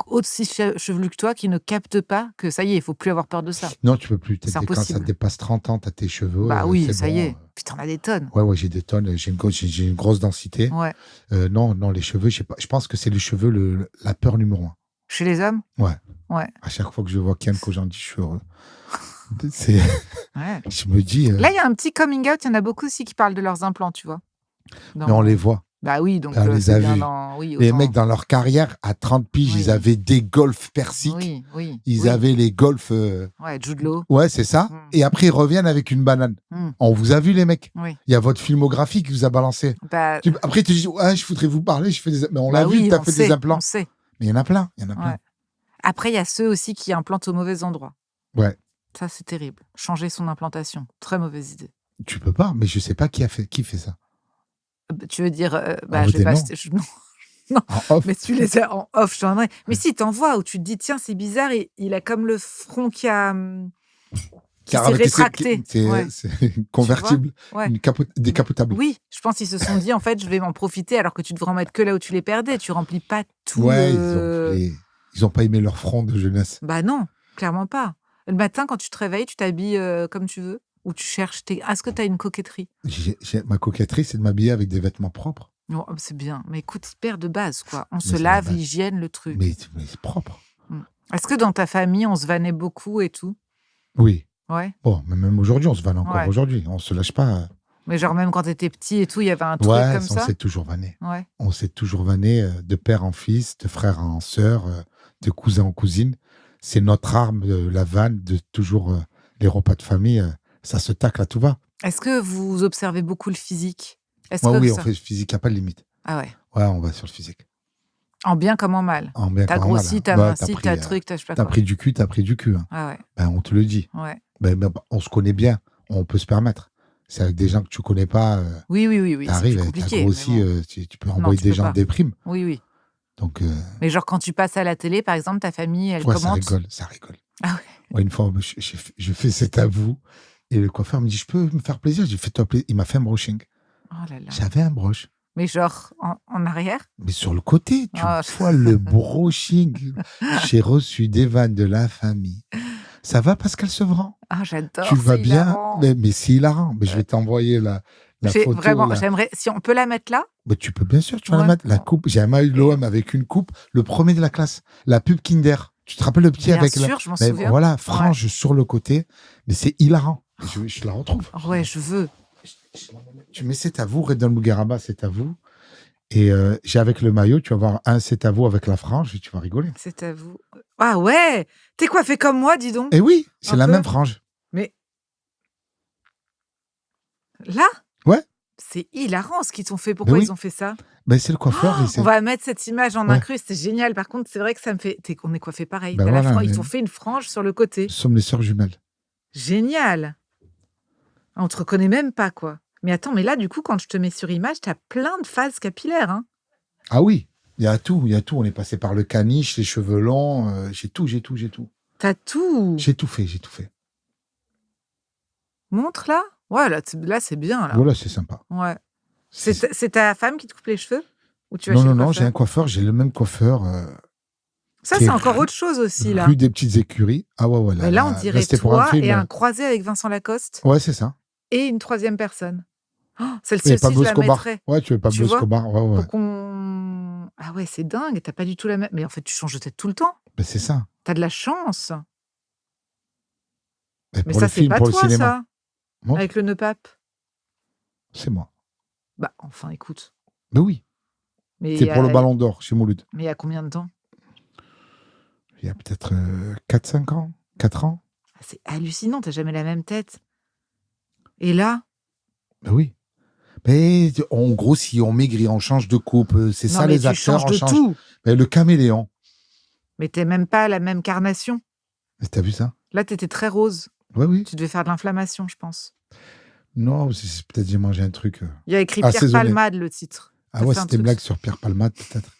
B: aussi chevelus que toi qui ne captent pas que ça y est, il faut plus avoir peur de ça.
C: Non, tu peux plus.
B: C'est
C: Quand ça
B: impossible.
C: dépasse 30 ans, tu as tes cheveux.
B: Bah oui,
C: c'est
B: ça
C: bon.
B: y est. Puis t'en as des tonnes.
C: Ouais, j'ai des tonnes. J'ai une grosse densité.
B: Ouais.
C: Non, les cheveux, je sais pas. Je pense que c'est les cheveux la peur numéro un.
B: Chez les hommes?
C: Ouais.
B: Ouais.
C: À chaque fois que je vois Kian Kojandi, je suis heureux. C'est,
B: Ouais.
C: je me dis.
B: Là, il y a un petit coming out. Il y en a beaucoup aussi qui parlent de leurs implants, tu vois.
C: Mais on les voit.
B: Bah oui, donc
C: On les
B: c'est
C: a
B: bien
C: vus.
B: oui,
C: Les
B: autant-
C: mecs, dans leur carrière, à 30 piges,
B: Oui.
C: ils avaient des golfs persiques.
B: Oui.
C: Ils
B: oui.
C: avaient les golfs.
B: Ouais, Jude Law.
C: Ouais, c'est ça.
B: Mm.
C: Et après, ils reviennent avec une banane.
B: Mm.
C: On vous a vu, les mecs.
B: Oui.
C: Il y a votre filmographie qui vous a balancé.
B: Bah,
C: Après, tu te dis, ouais, je voudrais vous parler. Mais on l'a
B: bah
C: vu,
B: oui,
C: tu as
B: on
C: fait
B: sait,
C: des implants.
B: on sait.
C: Mais il y en a plein. Il y en a plein.
B: Ouais. Après, il y a ceux aussi qui implantent au mauvais endroit.
C: Ouais.
B: Ça, c'est terrible. Changer son implantation. Très mauvaise idée.
C: Tu peux pas, mais je sais pas qui fait ça.
B: Tu veux dire,
C: Ah,
B: je vais pas.
C: non.
B: Non,
C: En off.
B: mais tu les as en off, je t'en ai. Mais si, t'en vois où tu te dis, tiens, c'est bizarre, il a comme le front qui s'est rétracté.
C: C'est convertible,
B: Ouais.
C: décapotable.
B: Oui, je pense qu'ils se sont dit, en fait, je vais m'en profiter alors que tu devrais en mettre que là où tu les perdais. Tu remplis pas tout.
C: Ouais, ils ont pas aimé leur front de jeunesse.
B: Bah non, clairement pas. Le matin, quand tu te réveilles, tu t'habilles comme tu veux ou tu cherches Est-ce que tu as une coquetterie?
C: Ma coquetterie, c'est de m'habiller avec des vêtements propres.
B: Non, c'est bien. Mais écoute, hyper de base, quoi. On se
C: c'est
B: lave,
C: la base.
B: l'hygiène, le truc.
C: Mais c'est propre.
B: Est-ce que dans ta famille, on se vannait beaucoup et tout?
C: Oui.
B: Ouais.
C: Bon, mais même aujourd'hui, on se vanne encore
B: Ouais.
C: aujourd'hui. On se lâche pas.
B: Mais genre, même quand t'étais petit et tout, il y avait un truc
C: Ouais,
B: comme
C: on
B: ça?
C: s'est toujours vanné.
B: Ouais.
C: On s'est toujours vanné de père en fils, de frère en sœur, de cousin en cousine. C'est notre arme, la vanne, de toujours les repas de famille. Ça se tacle à tout va.
B: Est-ce que vous observez beaucoup le physique? Est-ce
C: Ouais,
B: que
C: oui, on
B: ça
C: fait le physique, il n'y a pas de limite.
B: Ah ouais,
C: Ouais, on va sur le physique.
B: en bien comme en mal?
C: En bien
B: Tu as
C: comme en mal.
B: grossi, tu as
C: Bah, t'as
B: minci, tu
C: pris,
B: as truc, tu as je sais pas
C: t'as
B: quoi.
C: pris du cul, t'as pris du cul. Hein.
B: Ah ouais,
C: Ben, on te le dit.
B: ouais.
C: Ben, on se connaît bien. On peut se permettre. C'est avec des gens que tu connais pas.
B: Oui, c'est plus
C: T'arrives, t'as
B: compliqué, mais
C: grossi,
B: bon.
C: tu peux
B: Non,
C: envoyer
B: tu
C: des
B: peux
C: gens en
B: pas.
C: déprime.
B: Oui.
C: Donc,
B: Mais genre quand tu passes à la télé, par exemple, ta famille, elle
C: ouais, ça
B: commente?
C: rigole, ça rigole.
B: Ah ouais.
C: Ouais, une fois, je fais cet avou et le coiffeur me dit, je peux me faire plaisir? J'ai fait toi plaisir. Il m'a fait un brushing.
B: Oh là là.
C: J'avais un broche.
B: Mais genre en arrière?
C: Mais sur le côté, tu
B: Oh.
C: vois le brushing. J'ai reçu des vannes de la famille. Ça va, Pascal Sevran?
B: Ah, j'adore,
C: Tu vas
B: c'est
C: bien?
B: hilarant.
C: Mais c'est hilarant. Mais je vais t'envoyer la photo.
B: Vraiment,
C: Là.
B: j'aimerais, si on peut la mettre là?
C: Mais tu peux bien sûr, tu vas la
B: Ouais.
C: mettre. La coupe. J'ai un maillot de l'OM avec une coupe, le premier de la classe. La pub Kinder. Tu te rappelles le petit
B: Bien
C: avec
B: sûr, je m'en
C: Mais
B: souviens.
C: voilà, frange sur le côté. Mais c'est hilarant. Je la retrouve.
B: Ouais, je veux.
C: Tu mets c'est à vous, Redon Mugaraba, c'est à vous. Et j'ai avec le maillot, tu vas voir un c'est à vous avec la frange et tu vas rigoler.
B: C'est à vous. Ah ouais, t'es coiffé comme moi, dis donc.
C: Et oui, c'est
B: Un
C: la
B: peu.
C: même frange.
B: Mais là?
C: Ouais.
B: C'est hilarant ce qu'ils t'ont fait. Pourquoi
C: Mais oui.
B: ils ont fait ça?
C: Ben, c'est le coiffeur.
B: On va mettre cette image en
C: Ouais.
B: incrus, c'est génial. Par contre, c'est vrai que ça me fait. On est coiffé pareil.
C: Ben
B: T'as la
C: voilà,
B: frange- Ils
C: mais-
B: t'ont fait une frange sur le côté.
C: Nous sommes les sœurs jumelles.
B: Génial. On te reconnaît même pas, quoi. Mais attends, mais là, du coup, quand je te mets sur image, t'as plein de phases capillaires. Hein.
C: Ah oui, il y a tout. On est passé par le caniche, les cheveux longs. J'ai tout.
B: T'as tout.
C: J'ai tout fait.
B: Montre là. Ouais, là, c'est bien. Là.
C: Voilà, c'est sympa.
B: Ouais. C'est ta femme qui te coupe les cheveux? Ou tu vas
C: Non,
B: chez le
C: j'ai
B: coiffeur?
C: un coiffeur, j'ai le même coiffeur.
B: Ça,
C: qui
B: c'est
C: est
B: encore
C: rue-
B: autre chose aussi, là.
C: Rue des Petites Écuries. Ah ouais,
B: Mais là, on dirait
C: c'était pour un
B: toi
C: film.
B: et un croisé avec Vincent Lacoste
C: Ouais, c'est ça.
B: et une troisième personne. Oh, celle-ci
C: Et
B: aussi, je
C: Pablo
B: la
C: Escobar.
B: mettrais.
C: Ouais, tu veux Pablo
B: Tu vois
C: Escobar. Ouais.
B: Pour qu'on... Ah ouais, c'est dingue. T'as pas du tout la même... Mais en fait, tu changes de tête tout le temps.
C: Ben, c'est ça.
B: T'as de la chance.
C: Ben,
B: Mais
C: pour
B: ça,
C: le
B: c'est
C: film,
B: pas
C: pour le
B: toi,
C: cinéma.
B: ça.
C: Montre.
B: Avec le nœud pape.
C: C'est moi.
B: Bah, enfin, écoute.
C: Ben oui.
B: Mais
C: C'est pour le Ballon d'Or chez Mouloud.
B: Mais il y a combien de temps?
C: Il y a peut-être 4-5 ans. 4 ans.
B: Ah, c'est hallucinant, t'as jamais la même tête. Et là?
C: Ben oui. Mais en gros, si on maigrit, on change de coupe. C'est
B: Non,
C: ça
B: mais
C: les
B: tu
C: acteurs.
B: changes
C: On
B: de
C: change.
B: tout.
C: Ben, le caméléon.
B: Mais t'es même pas la même carnation.
C: Mais t'as vu ça?
B: Là, t'étais très rose.
C: Oui.
B: Tu devais faire de l'inflammation, je pense.
C: Non, c'est peut-être j'ai mangé un truc.
B: Il y a écrit Pierre
C: Assaisonné.
B: Palmade, le titre.
C: Ah
B: T'as
C: ouais,
B: fait un
C: c'était une
B: truc.
C: blague sur Pierre Palmade, peut-être.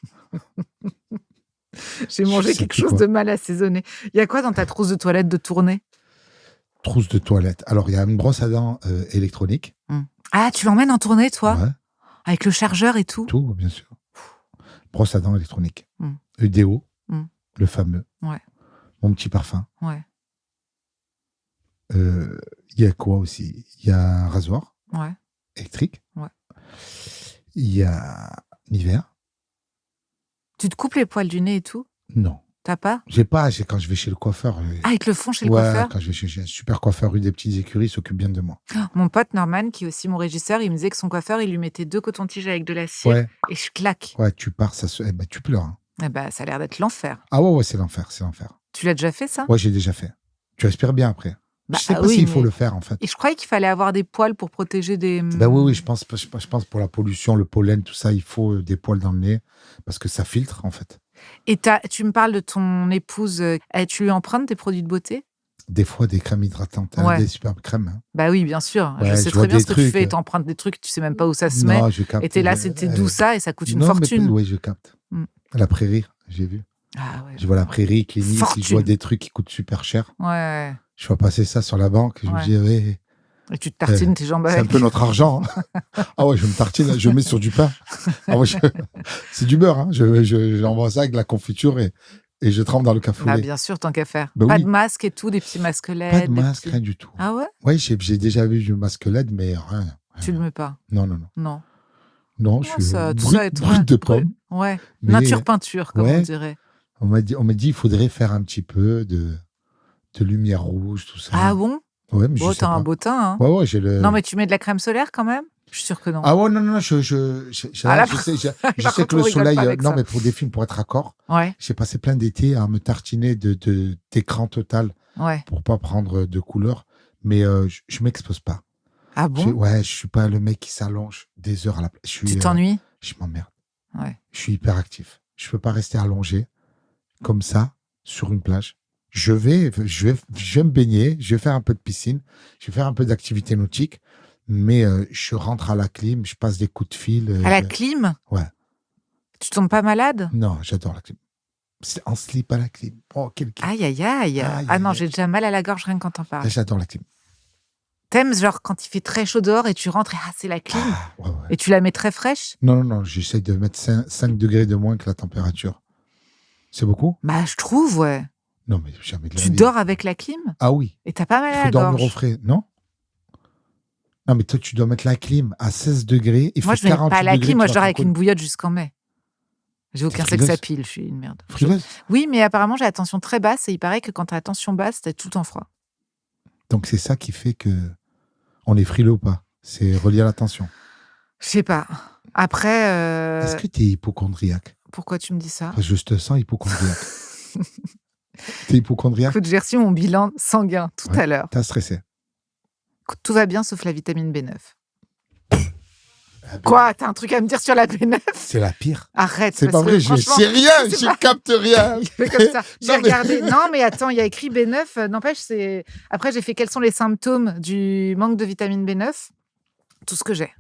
B: J'ai mangé
C: Je sais
B: quelque
C: plus
B: chose
C: quoi.
B: de mal assaisonné. Il y a quoi dans ta trousse de toilette de tournée?
C: Trousse de toilette. Alors, il y a une brosse à dents électronique.
B: Ah, tu l'emmènes en tournée, toi?
C: Ouais,
B: Avec le chargeur et tout?
C: tout, bien sûr. Brosse à dents électronique.
B: Mm.
C: EDO,
B: Mm.
C: le fameux.
B: Ouais.
C: Mon petit parfum.
B: Ouais.
C: Il y a quoi aussi? Il y a un rasoir
B: Ouais.
C: électrique.
B: Ouais.
C: Il y a Nivea.
B: Tu te coupes les poils du nez et tout?
C: Non.
B: T'as pas?
C: J'ai pas, quand je vais chez le coiffeur.
B: Ah, ils te le font chez le
C: ouais,
B: coiffeur?
C: quand je vais chez un super coiffeur rue des Petites Écuries, il s'occupe bien de moi.
B: Mon pote Norman, qui est aussi mon régisseur, il me disait que son coiffeur, il lui mettait 2 cotons-tiges avec de la cire
C: Ouais,
B: et je claque.
C: ouais, tu pars, tu pleures. Hein.
B: Eh ben, ça a l'air d'être l'enfer.
C: Ah ouais, c'est l'enfer.
B: Tu l'as déjà fait, ça?
C: Ouais, j'ai déjà fait. Tu respires bien après.
B: Bah,
C: je sais pas
B: oui,
C: s'il faut
B: mais-
C: le faire, en fait.
B: Et je croyais qu'il fallait avoir des poils pour protéger des...
C: Ben oui, je pense pour la pollution, le pollen, tout ça, il faut des poils dans le nez parce que ça filtre, en fait.
B: Et tu me parles de ton épouse. Tu lui empruntes des produits de beauté?
C: Des fois, des crèmes hydratantes,
B: Ouais.
C: des superbes crèmes. Hein.
B: Bah oui, bien sûr.
C: Ouais,
B: je sais
C: je
B: très
C: vois
B: bien
C: des
B: ce que tu
C: trucs,
B: fais. T'empruntes des trucs, tu sais même pas où ça se met.
C: Non, je capte.
B: Et t'es là, c'était d'où ça et ça coûte une
C: Non,
B: fortune.
C: Oui, je capte.
B: Mm.
C: La prairie, j'ai vu.
B: Ah ouais.
C: Je vois la prairie, clinique,
B: Fortune.
C: je vois des trucs qui coûtent super cher.
B: Ouais.
C: Je vois passer ça sur la banque, je
B: Ouais.
C: me dis, ouais,
B: Et tu te tartines tes jambes
C: c'est un
B: avec.
C: peu notre argent. Hein. Ah ouais, je me tartine, je mets sur du pain. Ah ouais, c'est du beurre. Hein. J'envoie ça avec de la confiture et je trempe dans le café.
B: Bah bien sûr, tant qu'à faire.
C: Bah
B: Pas
C: oui.
B: de masque et tout, des petits masques LED.
C: Pas de
B: des
C: masque,
B: petits-
C: rien du tout.
B: Ah ouais?
C: Oui, j'ai déjà vu du masque LED, mais rien.
B: Tu le mets pas?
C: Non.
B: Non.
C: Non, je
B: Oh,
C: suis
B: ça- tout
C: brut,
B: ça est
C: brut de pomme.
B: Ouais.
C: Mais-
B: Nature peinture, comme
C: Ouais.
B: on dirait.
C: On m'a dit, il faudrait faire un petit peu de lumière rouge, tout ça.
B: Ah bon?
C: Ouais, mais
B: Bon,
C: je sais
B: t'as un
C: pas.
B: beau teint, hein.
C: Ouais, j'ai le.
B: Non, mais tu mets de la crème solaire quand même? Je suis sûre que non.
C: Ah ouais, non,
B: Ah, là,
C: je
B: par
C: sais
B: contre,
C: que
B: on
C: le
B: rigole
C: soleil,
B: pas avec
C: non,
B: ça.
C: mais pour des films, pour être raccord,
B: Ouais,
C: j'ai passé plein d'été à me tartiner d'écran total
B: ouais.
C: pour pas prendre de couleur, mais je m'expose pas.
B: Ah bon?
C: Ouais, je suis pas le mec qui s'allonge des heures à la plage.
B: Tu t'ennuies?
C: Je m'emmerde.
B: Ouais.
C: Je suis hyper actif. Je peux pas rester allongé comme ça sur une plage. Je vais me baigner, je vais faire un peu de piscine, je vais faire un peu d'activité nautique, mais je rentre à la clim, je passe des coups de fil.
B: À la clim?
C: Ouais.
B: Tu tombes pas malade?
C: Non, j'adore la clim. C'est en slip à la clim. Oh, quel kiff.
B: Aïe, aïe, aïe.
C: Aïe,
B: Ah non,
C: aïe,
B: j'ai déjà mal à la gorge rien que quand t'en
C: Ah,
B: parles.
C: j'adore la clim.
B: T'aimes genre quand il fait très chaud dehors et tu rentres et c'est la clim?
C: Ah, ouais.
B: Et tu la mets très fraîche?
C: Non, j'essaie de mettre 5 degrés de moins que la température. C'est beaucoup?
B: Bah, je trouve, ouais.
C: Non, mais jamais de la
B: Tu
C: vie.
B: dors avec la clim?
C: Ah oui,
B: Et t'as pas mal
C: il
B: à
C: faut
B: la
C: dormir au
B: gorge?
C: frais, non? Non, mais toi, tu dois mettre la clim à 16 degrés. Il
B: Moi,
C: fait
B: je mets
C: 48
B: pas la
C: degrés,
B: clim, moi
C: tu
B: je
C: vas
B: dors
C: faire
B: avec
C: quoi?
B: une bouillotte jusqu'en mai. J'ai aucun sexe
C: frileuse?
B: à pile, je suis une merde.
C: Frileuse.
B: Oui, mais apparemment j'ai la tension très basse et il paraît que quand t'as la tension basse, t'as tout le temps froid.
C: Donc, c'est ça qui fait que on est frileux ou pas. C'est relié à la tension.
B: Je sais pas. Après,
C: Est-ce que tu es hypochondriaque?
B: pourquoi tu me dis ça?
C: Parce que je te sens hypochondriaque. T'es hypochondriaque?
B: Écoute, j'ai reçu mon bilan sanguin tout
C: Ouais.
B: à l'heure.
C: T'as stressé.
B: Écoute, tout va bien sauf la vitamine B9.
C: Ah ben,
B: Quoi? T'as un truc à me dire sur la B9?
C: C'est la pire.
B: Arrête.
C: C'est
B: parce
C: pas
B: que
C: vrai,
B: franchement,
C: c'est rien,
B: c'est
C: je
B: pas-
C: capte rien.
B: Il fait comme ça. J'ai
C: Non, mais-
B: regardé. Non, mais attends, il y a écrit B9. N'empêche, c'est. Après, j'ai fait quels sont les symptômes du manque de vitamine B9? Tout ce que j'ai.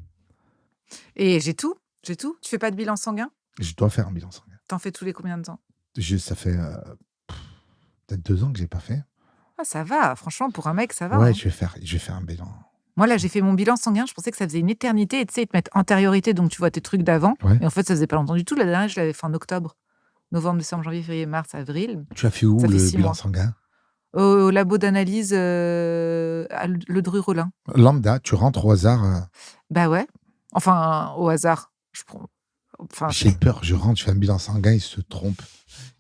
B: Et j'ai tout. J'ai tout. Tu fais pas de bilan sanguin?
C: Je dois faire un bilan sanguin.
B: T'en fais tous les combien de temps?
C: Ça fait peut-être 2 ans que j'ai pas fait.
B: Ah, ça va. Franchement, pour un mec, ça va.
C: Ouais,
B: hein.
C: je vais faire un bilan.
B: Moi, là, j'ai fait mon bilan sanguin. Je pensais que ça faisait une éternité. Et tu sais, ils te mettent antériorité, donc tu vois tes trucs d'avant.
C: Ouais.
B: Et en fait, ça faisait pas longtemps du tout. La dernière, je l'avais fait en octobre. Novembre, décembre, janvier, février, mars, avril.
C: Tu as fait où
B: Ça fait
C: le
B: 6
C: bilan
B: mois.
C: sanguin?
B: Au labo d'analyse à Le Dru-Rollin.
C: Lambda, tu rentres au hasard.
B: Bah ouais. Enfin, au hasard. Je prends. Enfin,
C: J'ai peur, je rentre, je fais un bilan sanguin, ils se trompent.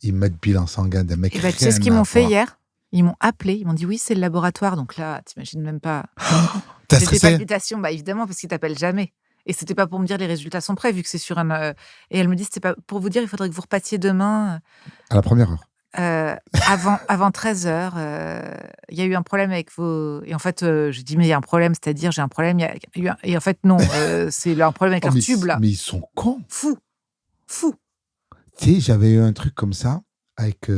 C: Ils mettent bilan sanguin d'un mec.
B: et bah, tu sais ce qu'ils m'ont fait hier? Ils m'ont appelé, ils m'ont dit oui, c'est le laboratoire. Donc là, t'imagines même pas.
C: T'as
B: J'ai des
C: stressé?
B: palpitations, bah évidemment, parce qu'ils t'appellent jamais. Et c'était pas pour me dire les résultats sont prêts, vu que c'est sur un. Et elle me dit, c'était pas pour vous dire, il faudrait que vous repassiez demain.
C: À la première heure.
B: Avant 13h, il y a eu un problème avec vos. Et en fait, j'ai dit, mais il y a un problème, c'est-à-dire, j'ai un problème. Et en fait, non, c'est un problème avec leur tube, là.
C: Mais ils sont cons.
B: Fou.
C: Tu sais, j'avais eu un truc comme ça avec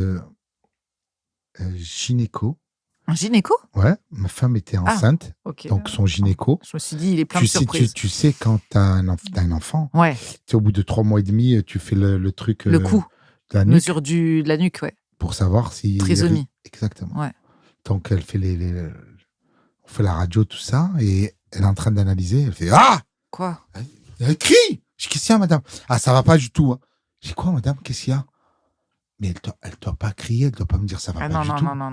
C: gynéco.
B: Un gynéco?
C: Ouais, ma femme était enceinte,
B: Ok.
C: donc son gynéco.
B: Je me suis dit, il est plein de surprises.
C: Tu sais, quand t'as un enfant,
B: Ouais,
C: tu sais, au bout de 3 mois et demi, tu fais le truc
B: le coup,
C: de la nuque
B: mesure de la nuque, ouais.
C: pour savoir si...
B: Trisomie.
C: Exactement.
B: Ouais.
C: Donc, elle fait on fait la radio, tout ça, et elle est en train d'analyser. Elle fait « Ah !»
B: Quoi?
C: Elle crie. Je dis, qu'est-ce qu'il y a, madame? Ah, ça va pas du tout. Hein. Je dis, quoi, madame? Qu'est-ce qu'il y a? Mais elle doit pas crier, elle doit pas me dire ça va
B: Ah
C: pas
B: non,
C: du
B: non,
C: tout.
B: non.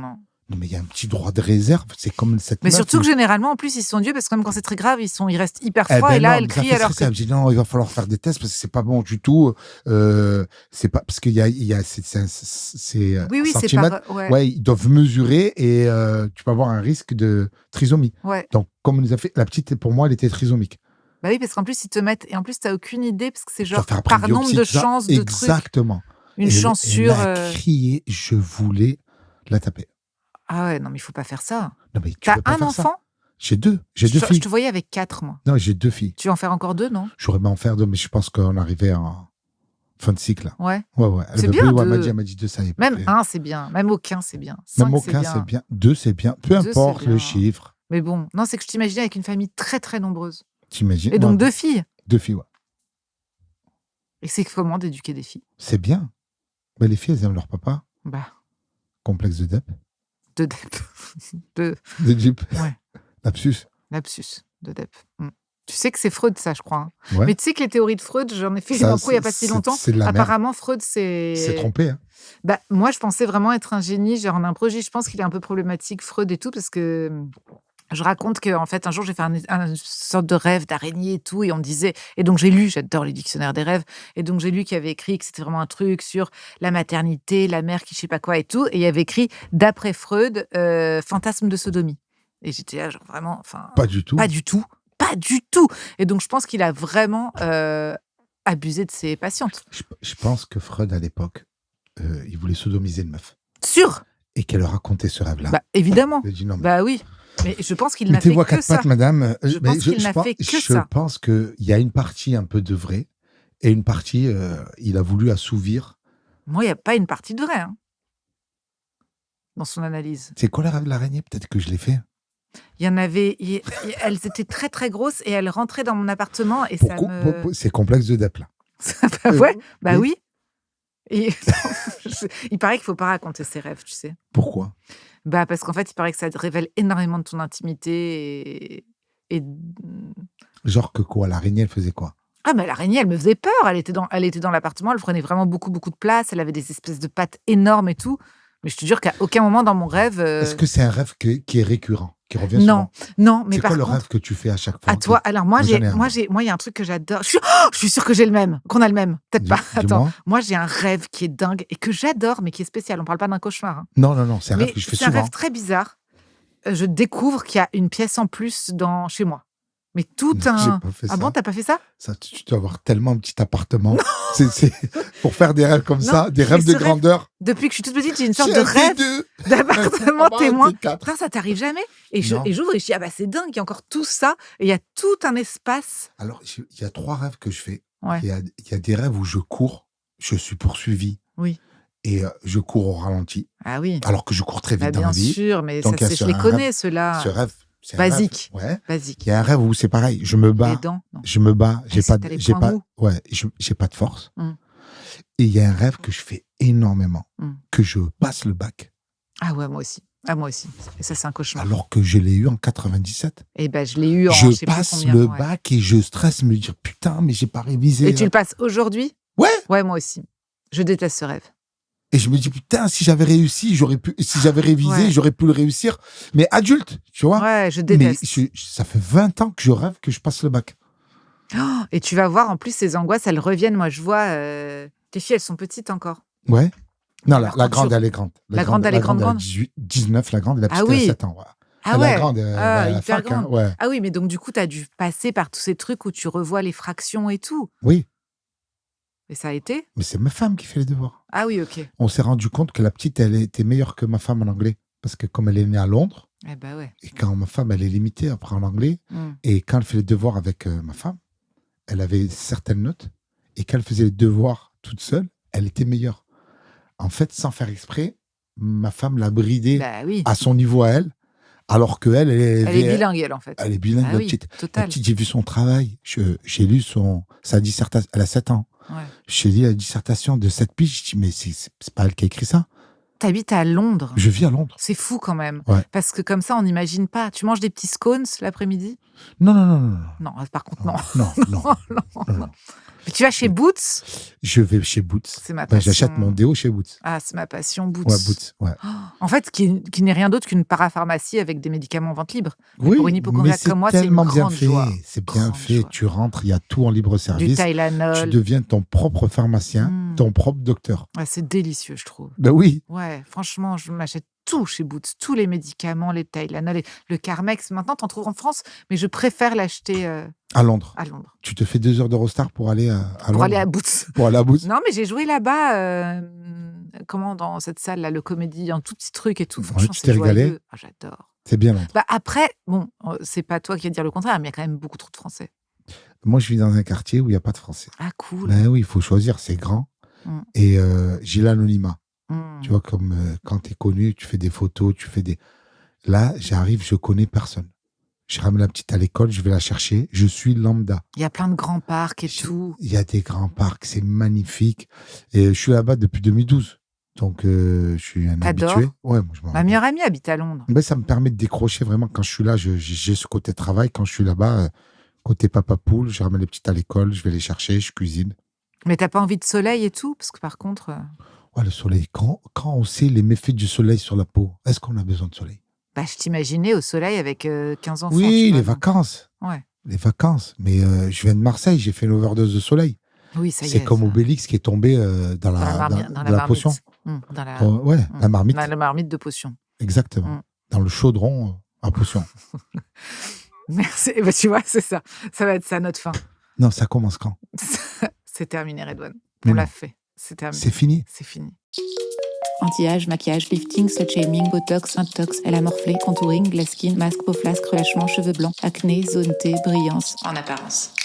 C: Non, mais il y a un petit droit de réserve. C'est comme cette
B: Mais
C: meuf
B: surtout
C: où-
B: que généralement, en plus, ils sont dieux parce que même quand c'est très grave, ils restent hyper
C: Eh
B: froids.
C: ben
B: Et là,
C: non,
B: elle
C: mais ça
B: crie
C: fait
B: alors
C: stresser.
B: que.
C: Elle me dit, non, il va falloir faire des tests parce que c'est pas bon du tout. C'est pas, parce qu'il y a, c'est
B: Oui,
C: un
B: c'est
C: centimètre.
B: pas. Ouais.
C: Ouais, ils doivent mesurer et tu peux avoir un risque de trisomie.
B: Ouais.
C: Donc, comme on nous a fait, la petite, pour moi, elle était trisomique.
B: Bah oui, parce qu'en plus, ils te mettent. Et en plus, t'as aucune idée parce que c'est
C: Tu dois
B: genre
C: faire
B: par
C: prendre
B: nombre
C: biopsie,
B: de
C: tout ça.
B: chances de trucs.
C: Exactement.
B: Une
C: Et
B: chance
C: elle
B: sur.
C: a crié, je voulais la taper.
B: Ah ouais, non, mais il faut pas faire ça.
C: Non, mais tu
B: T'as
C: peux pas
B: un
C: faire ça.
B: enfant?
C: J'ai deux
B: Je
C: filles.
B: te voyais avec 4, moi.
C: Non, j'ai 2 filles.
B: Tu vas en faire encore 2, non?
C: J'aurais aimé en faire 2, mais je pense qu'on arrivait en fin de cycle. Là.
B: Ouais.
C: Ouais.
B: C'est bien,
C: Ouais,
B: deux.
C: elle m'a dit 2, ça y est.
B: Même 1, c'est bien. Même aucun, c'est bien. 5,
C: Même aucun, c'est bien. 2, c'est bien. Peu
B: 2,
C: importe
B: c'est
C: le
B: bien.
C: chiffre.
B: Mais bon, non, c'est que je t'imaginais avec une famille très, très nombreuse.
C: T'imagines?
B: Et donc
C: Non,
B: 2 filles.
C: 2 filles, ouais.
B: Et c'est comment d'éduquer des filles?
C: C'est bien. Mais les filles, elles aiment leur papa.
B: Bah,
C: Complexe de Depp.
B: de Depp. De
C: De Jeep.
B: Ouais.
C: Lapsus.
B: lapsus de Depp. Tu sais que c'est Freud, ça, je crois. Hein.
C: Ouais.
B: Mais tu sais que les théories de Freud, j'en ai fait
C: Ça,
B: une en cours il n'y a pas si longtemps.
C: C'est de la merde.
B: Apparemment, Freud,
C: C'est trompé. Hein.
B: Bah, moi, je pensais vraiment être un génie, genre en impro. Je pense qu'il est un peu problématique, Freud et tout, parce que je raconte qu'en fait, un jour, j'ai fait une sorte de rêve d'araignée et tout, et on me disait... Et donc, j'ai lu, j'adore les dictionnaires des rêves, et donc j'ai lu qu'il y avait écrit que c'était vraiment un truc sur la maternité, la mère qui je sais pas quoi et tout, et il y avait écrit, d'après Freud, fantasme de sodomie. Et j'étais là, genre vraiment...
C: Pas du tout.
B: Pas du tout. Pas du tout. Et donc, je pense qu'il a vraiment abusé de ses patientes.
C: Je pense que Freud, à l'époque, il voulait sodomiser une meuf.
B: Sûr.
C: Et qu'elle racontait ce rêve-là.
B: Bah, évidemment.
C: Elle dit non, mais
B: Bah oui. Mais je pense qu'il n'a fait
C: Mettez-vous à
B: que
C: quatre
B: ça.
C: pattes, madame.
B: Je pense qu'il n'a fait que
C: je
B: ça.
C: pense qu'il y a une partie un peu de vrai et une partie, il a voulu assouvir.
B: Moi, il n'y a pas une partie de vrai hein, dans son analyse.
C: C'est quoi le rêve de l'araignée? Peut-être que je l'ai fait.
B: Il y en avait, elles étaient très très grosses et elles rentraient dans mon appartement et ça me...
C: C'est complexe d'Oedipe, là.
B: Ouais, bah
C: oui.
B: oui. Et il paraît qu'il faut pas raconter ses rêves, tu sais.
C: Pourquoi?
B: Bah parce qu'en fait, il paraît que ça te révèle énormément de ton intimité et...
C: Genre que quoi? L'araignée, elle faisait quoi?
B: Ah mais l'araignée, elle me faisait peur. Elle était dans l'appartement, elle prenait vraiment beaucoup beaucoup de place. Elle avait des espèces de pattes énormes et tout. Mais je te jure qu'à aucun moment dans mon rêve...
C: Est-ce que c'est un rêve qui est récurrent, qui revient
B: Non,
C: souvent?
B: non, mais
C: C'est
B: par
C: quoi le
B: contre...
C: rêve que tu fais à chaque fois?
B: À toi, alors moi,
C: j'en ai un,
B: moi, il y a un truc que j'adore. Je suis sûre que j'ai le même, qu'on a le même. Peut-être pas. Attends,
C: Dis-moi.
B: moi, j'ai un rêve qui est dingue et que j'adore, mais qui est spécial. On parle pas d'un cauchemar. Hein.
C: Non, c'est un rêve
B: Mais
C: que je fais
B: c'est un
C: souvent.
B: rêve très bizarre. Je découvre qu'il y a une pièce en plus chez moi. Mais tout
C: J'ai
B: un...
C: pas fait
B: Ah bon, t'as pas fait ça?
C: ça. Tu dois avoir tellement un petit appartement. C'est pour faire des rêves comme
B: Non,
C: ça, des
B: mais
C: rêves de
B: ce rêve,
C: grandeur.
B: Depuis que je suis toute petite, j'ai une sorte
C: J'ai
B: de
C: un
B: rêve
C: T2.
B: d'appartement
C: Maman,
B: témoin.
C: T4.
B: Putain, ça t'arrive jamais? Et
C: Non.
B: j'ouvre et je dis, ah bah c'est dingue, il y a encore tout ça. Et il y a tout un espace.
C: Alors, il y a 3 rêves que je fais.
B: Ouais.
C: Il y a des rêves où je cours, je suis poursuivi
B: Oui.
C: et je cours au ralenti,
B: Ah oui.
C: alors que je cours très vite
B: Bah,
C: dans
B: bien
C: ma vie.
B: sûr, mais
C: Donc,
B: ça,
C: il y a
B: je les
C: un
B: connais,
C: rêve-
B: ceux-là.
C: Ce rêve, c'est un rêve.
B: Basique.
C: Ouais.
B: Basique.
C: Il y a un rêve où c'est pareil, je me
B: Les
C: bats,
B: dents, non.
C: j'ai
B: si
C: pas,
B: t'as les
C: j'ai
B: poings
C: pas,
B: mous.
C: ouais, j'ai pas de force.
B: Mm.
C: Et il y a un rêve que je fais énormément,
B: Mm.
C: que je passe le bac,
B: Ah ouais, moi aussi. Ah, moi aussi. Et ça, c'est un cauchemar.
C: alors que je l'ai eu en 97.
B: Et ben, je l'ai eu en
C: Je
B: sais plus
C: passe
B: combien.
C: le
B: Ouais.
C: bac et je stresse, me dire putain, mais j'ai pas révisé.
B: Et tu le passes aujourd'hui?
C: Ouais.
B: Ouais, moi aussi. Je déteste ce rêve.
C: Et je me dis putain, si j'avais réussi, si j'avais révisé,
B: Ouais.
C: j'aurais pu le réussir. Mais adulte, tu vois.
B: Ouais, je
C: Mais
B: déteste.
C: ça fait 20 ans que je rêve que je passe le bac.
B: Oh, et tu vas voir, en plus, ces angoisses, elles reviennent. Moi, je vois... Tes filles, elles sont petites encore.
C: Ouais. Non,
B: Alors,
C: la
B: quand
C: grande,
B: tu-
C: elle est grande.
B: La grande, elle est grande,
C: a
B: grande
C: 19, la grande, et la petite,
B: Ah oui.
C: elle a 7 ans. Ouais.
B: Ah
C: La
B: ouais.
C: grande, elle va à la
B: hyper
C: fac, hein,
B: grande.
C: ouais.
B: Ah oui, mais donc, du coup, tu as dû passer par tous ces trucs où tu revois les fractions et tout.
C: Oui,
B: Et ça a été?
C: mais c'est ma femme qui fait les devoirs.
B: Ah oui, ok.
C: On s'est rendu compte que la petite, elle était meilleure que ma femme en anglais. Parce que comme elle est née à Londres,
B: Eh ben ouais.
C: et quand ma femme, elle est limitée après en anglais,
B: Mm.
C: et quand elle fait les devoirs avec ma femme, elle avait certaines notes, et quand elle faisait les devoirs toute seule, elle était meilleure. En fait, sans faire exprès, ma femme l'a bridée
B: Bah oui.
C: à son niveau à elle, alors qu'elle,
B: Elle est bilingue, elle, en fait.
C: Elle est bilingue,
B: Ah
C: la
B: oui,
C: petite. La
B: total.
C: petite, j'ai vu son travail. J'ai lu sa dissertation. Elle a 7 ans.
B: Ouais.
C: J'ai lu la dissertation de 7 piges. Je dis, mais c'est pas elle qui a écrit ça.
B: T'habites à Londres.
C: Je vis à Londres.
B: C'est fou quand même.
C: Ouais.
B: Parce que comme ça, on n'imagine pas. Tu manges des petits scones l'après-midi?
C: Non.
B: Non, par contre, non.
C: Non.
B: Mais tu vas chez Boots?
C: Je vais chez Boots.
B: C'est ma
C: Ouais,
B: passion.
C: j'achète mon déo chez Boots.
B: Ah, c'est ma passion, Boots.
C: Ouais, Boots. Ouais.
B: En fait, qui n'est rien d'autre qu'une parapharmacie avec des médicaments en vente libre.
C: Oui,
B: pour une hypocondriaque
C: mais
B: comme moi,
C: c'est
B: c'est une
C: tellement bien
B: grande
C: fait.
B: joie.
C: C'est bien
B: Grande
C: fait.
B: joie.
C: Tu rentres, il y a tout en libre
B: Du
C: service. Tu
B: Tylenol.
C: deviens ton propre pharmacien,
B: Mm.
C: ton propre docteur.
B: Ouais, c'est délicieux, je trouve.
C: Ben oui.
B: Ouais, franchement, je m'achète tout chez Boots. Tous les médicaments, les Tylenol, le Carmex. Maintenant, t'en trouves en France, mais je préfère l'acheter
C: À Londres.
B: à Londres.
C: Tu te fais 2 heures d'Eurostar pour aller à
B: Pour
C: Londres.
B: aller à Boots.
C: Pour aller à Boots.
B: Non, mais j'ai joué là-bas, dans cette salle, là, le comédie, un tout petit truc et tout.
C: Ouais,
B: Franchement,
C: tu
B: c'est
C: t'es régalé?
B: joyeux. Ah, j'adore.
C: C'est bien Londres.
B: Bah après, bon, c'est pas toi qui vas dire le contraire, mais il y a quand même beaucoup trop de Français.
C: Moi, je vis dans un quartier où il n'y a pas de Français.
B: Ah, cool.
C: Ben oui, il faut choisir, c'est grand.
B: Mm.
C: Et j'ai l'anonymat.
B: Mm.
C: Tu vois, comme quand tu es connu, tu fais des photos, tu fais des... Là, j'arrive, je connais personne. Je ramène la petite à l'école, je vais la chercher, je suis lambda.
B: Il y a plein de grands parcs et tout.
C: Il y a des grands parcs, c'est magnifique. Et je suis là-bas depuis 2012. Donc, je suis un
B: T'adores?
C: habitué. Ouais, moi, je m'en
B: Ma meilleure amie habite à Londres.
C: Mais ça me permet de décrocher vraiment. Quand je suis là, j'ai ce côté travail. Quand je suis là-bas, côté papa poule, je ramène les petites à l'école, je vais les chercher, je cuisine.
B: Mais t'as pas envie de soleil et tout? Parce que par contre...
C: Ouais, le soleil. Quand on sait les méfaits du soleil sur la peau, est-ce qu'on a besoin de soleil?
B: Bah, je t'imaginais au soleil avec 15 enfants.
C: Oui,
B: tu
C: les
B: vois, donc.
C: vacances.
B: Ouais.
C: Les vacances. Mais je viens de Marseille, j'ai fait une overdose de soleil.
B: Oui, ça y est.
C: C'est comme
B: ça.
C: Obélix qui est tombé dans la
B: marmite.
C: potion.
B: Dans la...
C: Oh, ouais, la marmite.
B: Dans la marmite de potion.
C: Exactement.
B: Mm.
C: Dans le chaudron à potion.
B: Merci. Bah, tu vois, c'est ça. Ça va être ça, notre fin.
C: Non, ça commence quand?
B: C'est terminé, Redouane.
C: Mais
B: On l'a
C: non.
B: fait. C'est terminé.
C: C'est fini.
B: C'est fini.
A: Anti-âge, maquillage, lifting, slut-shaming, botox, intox, elle a morflé, contouring, glass skin, masque, peau flasque, relâchement, cheveux blancs, acné, zone T, brillance, en apparence.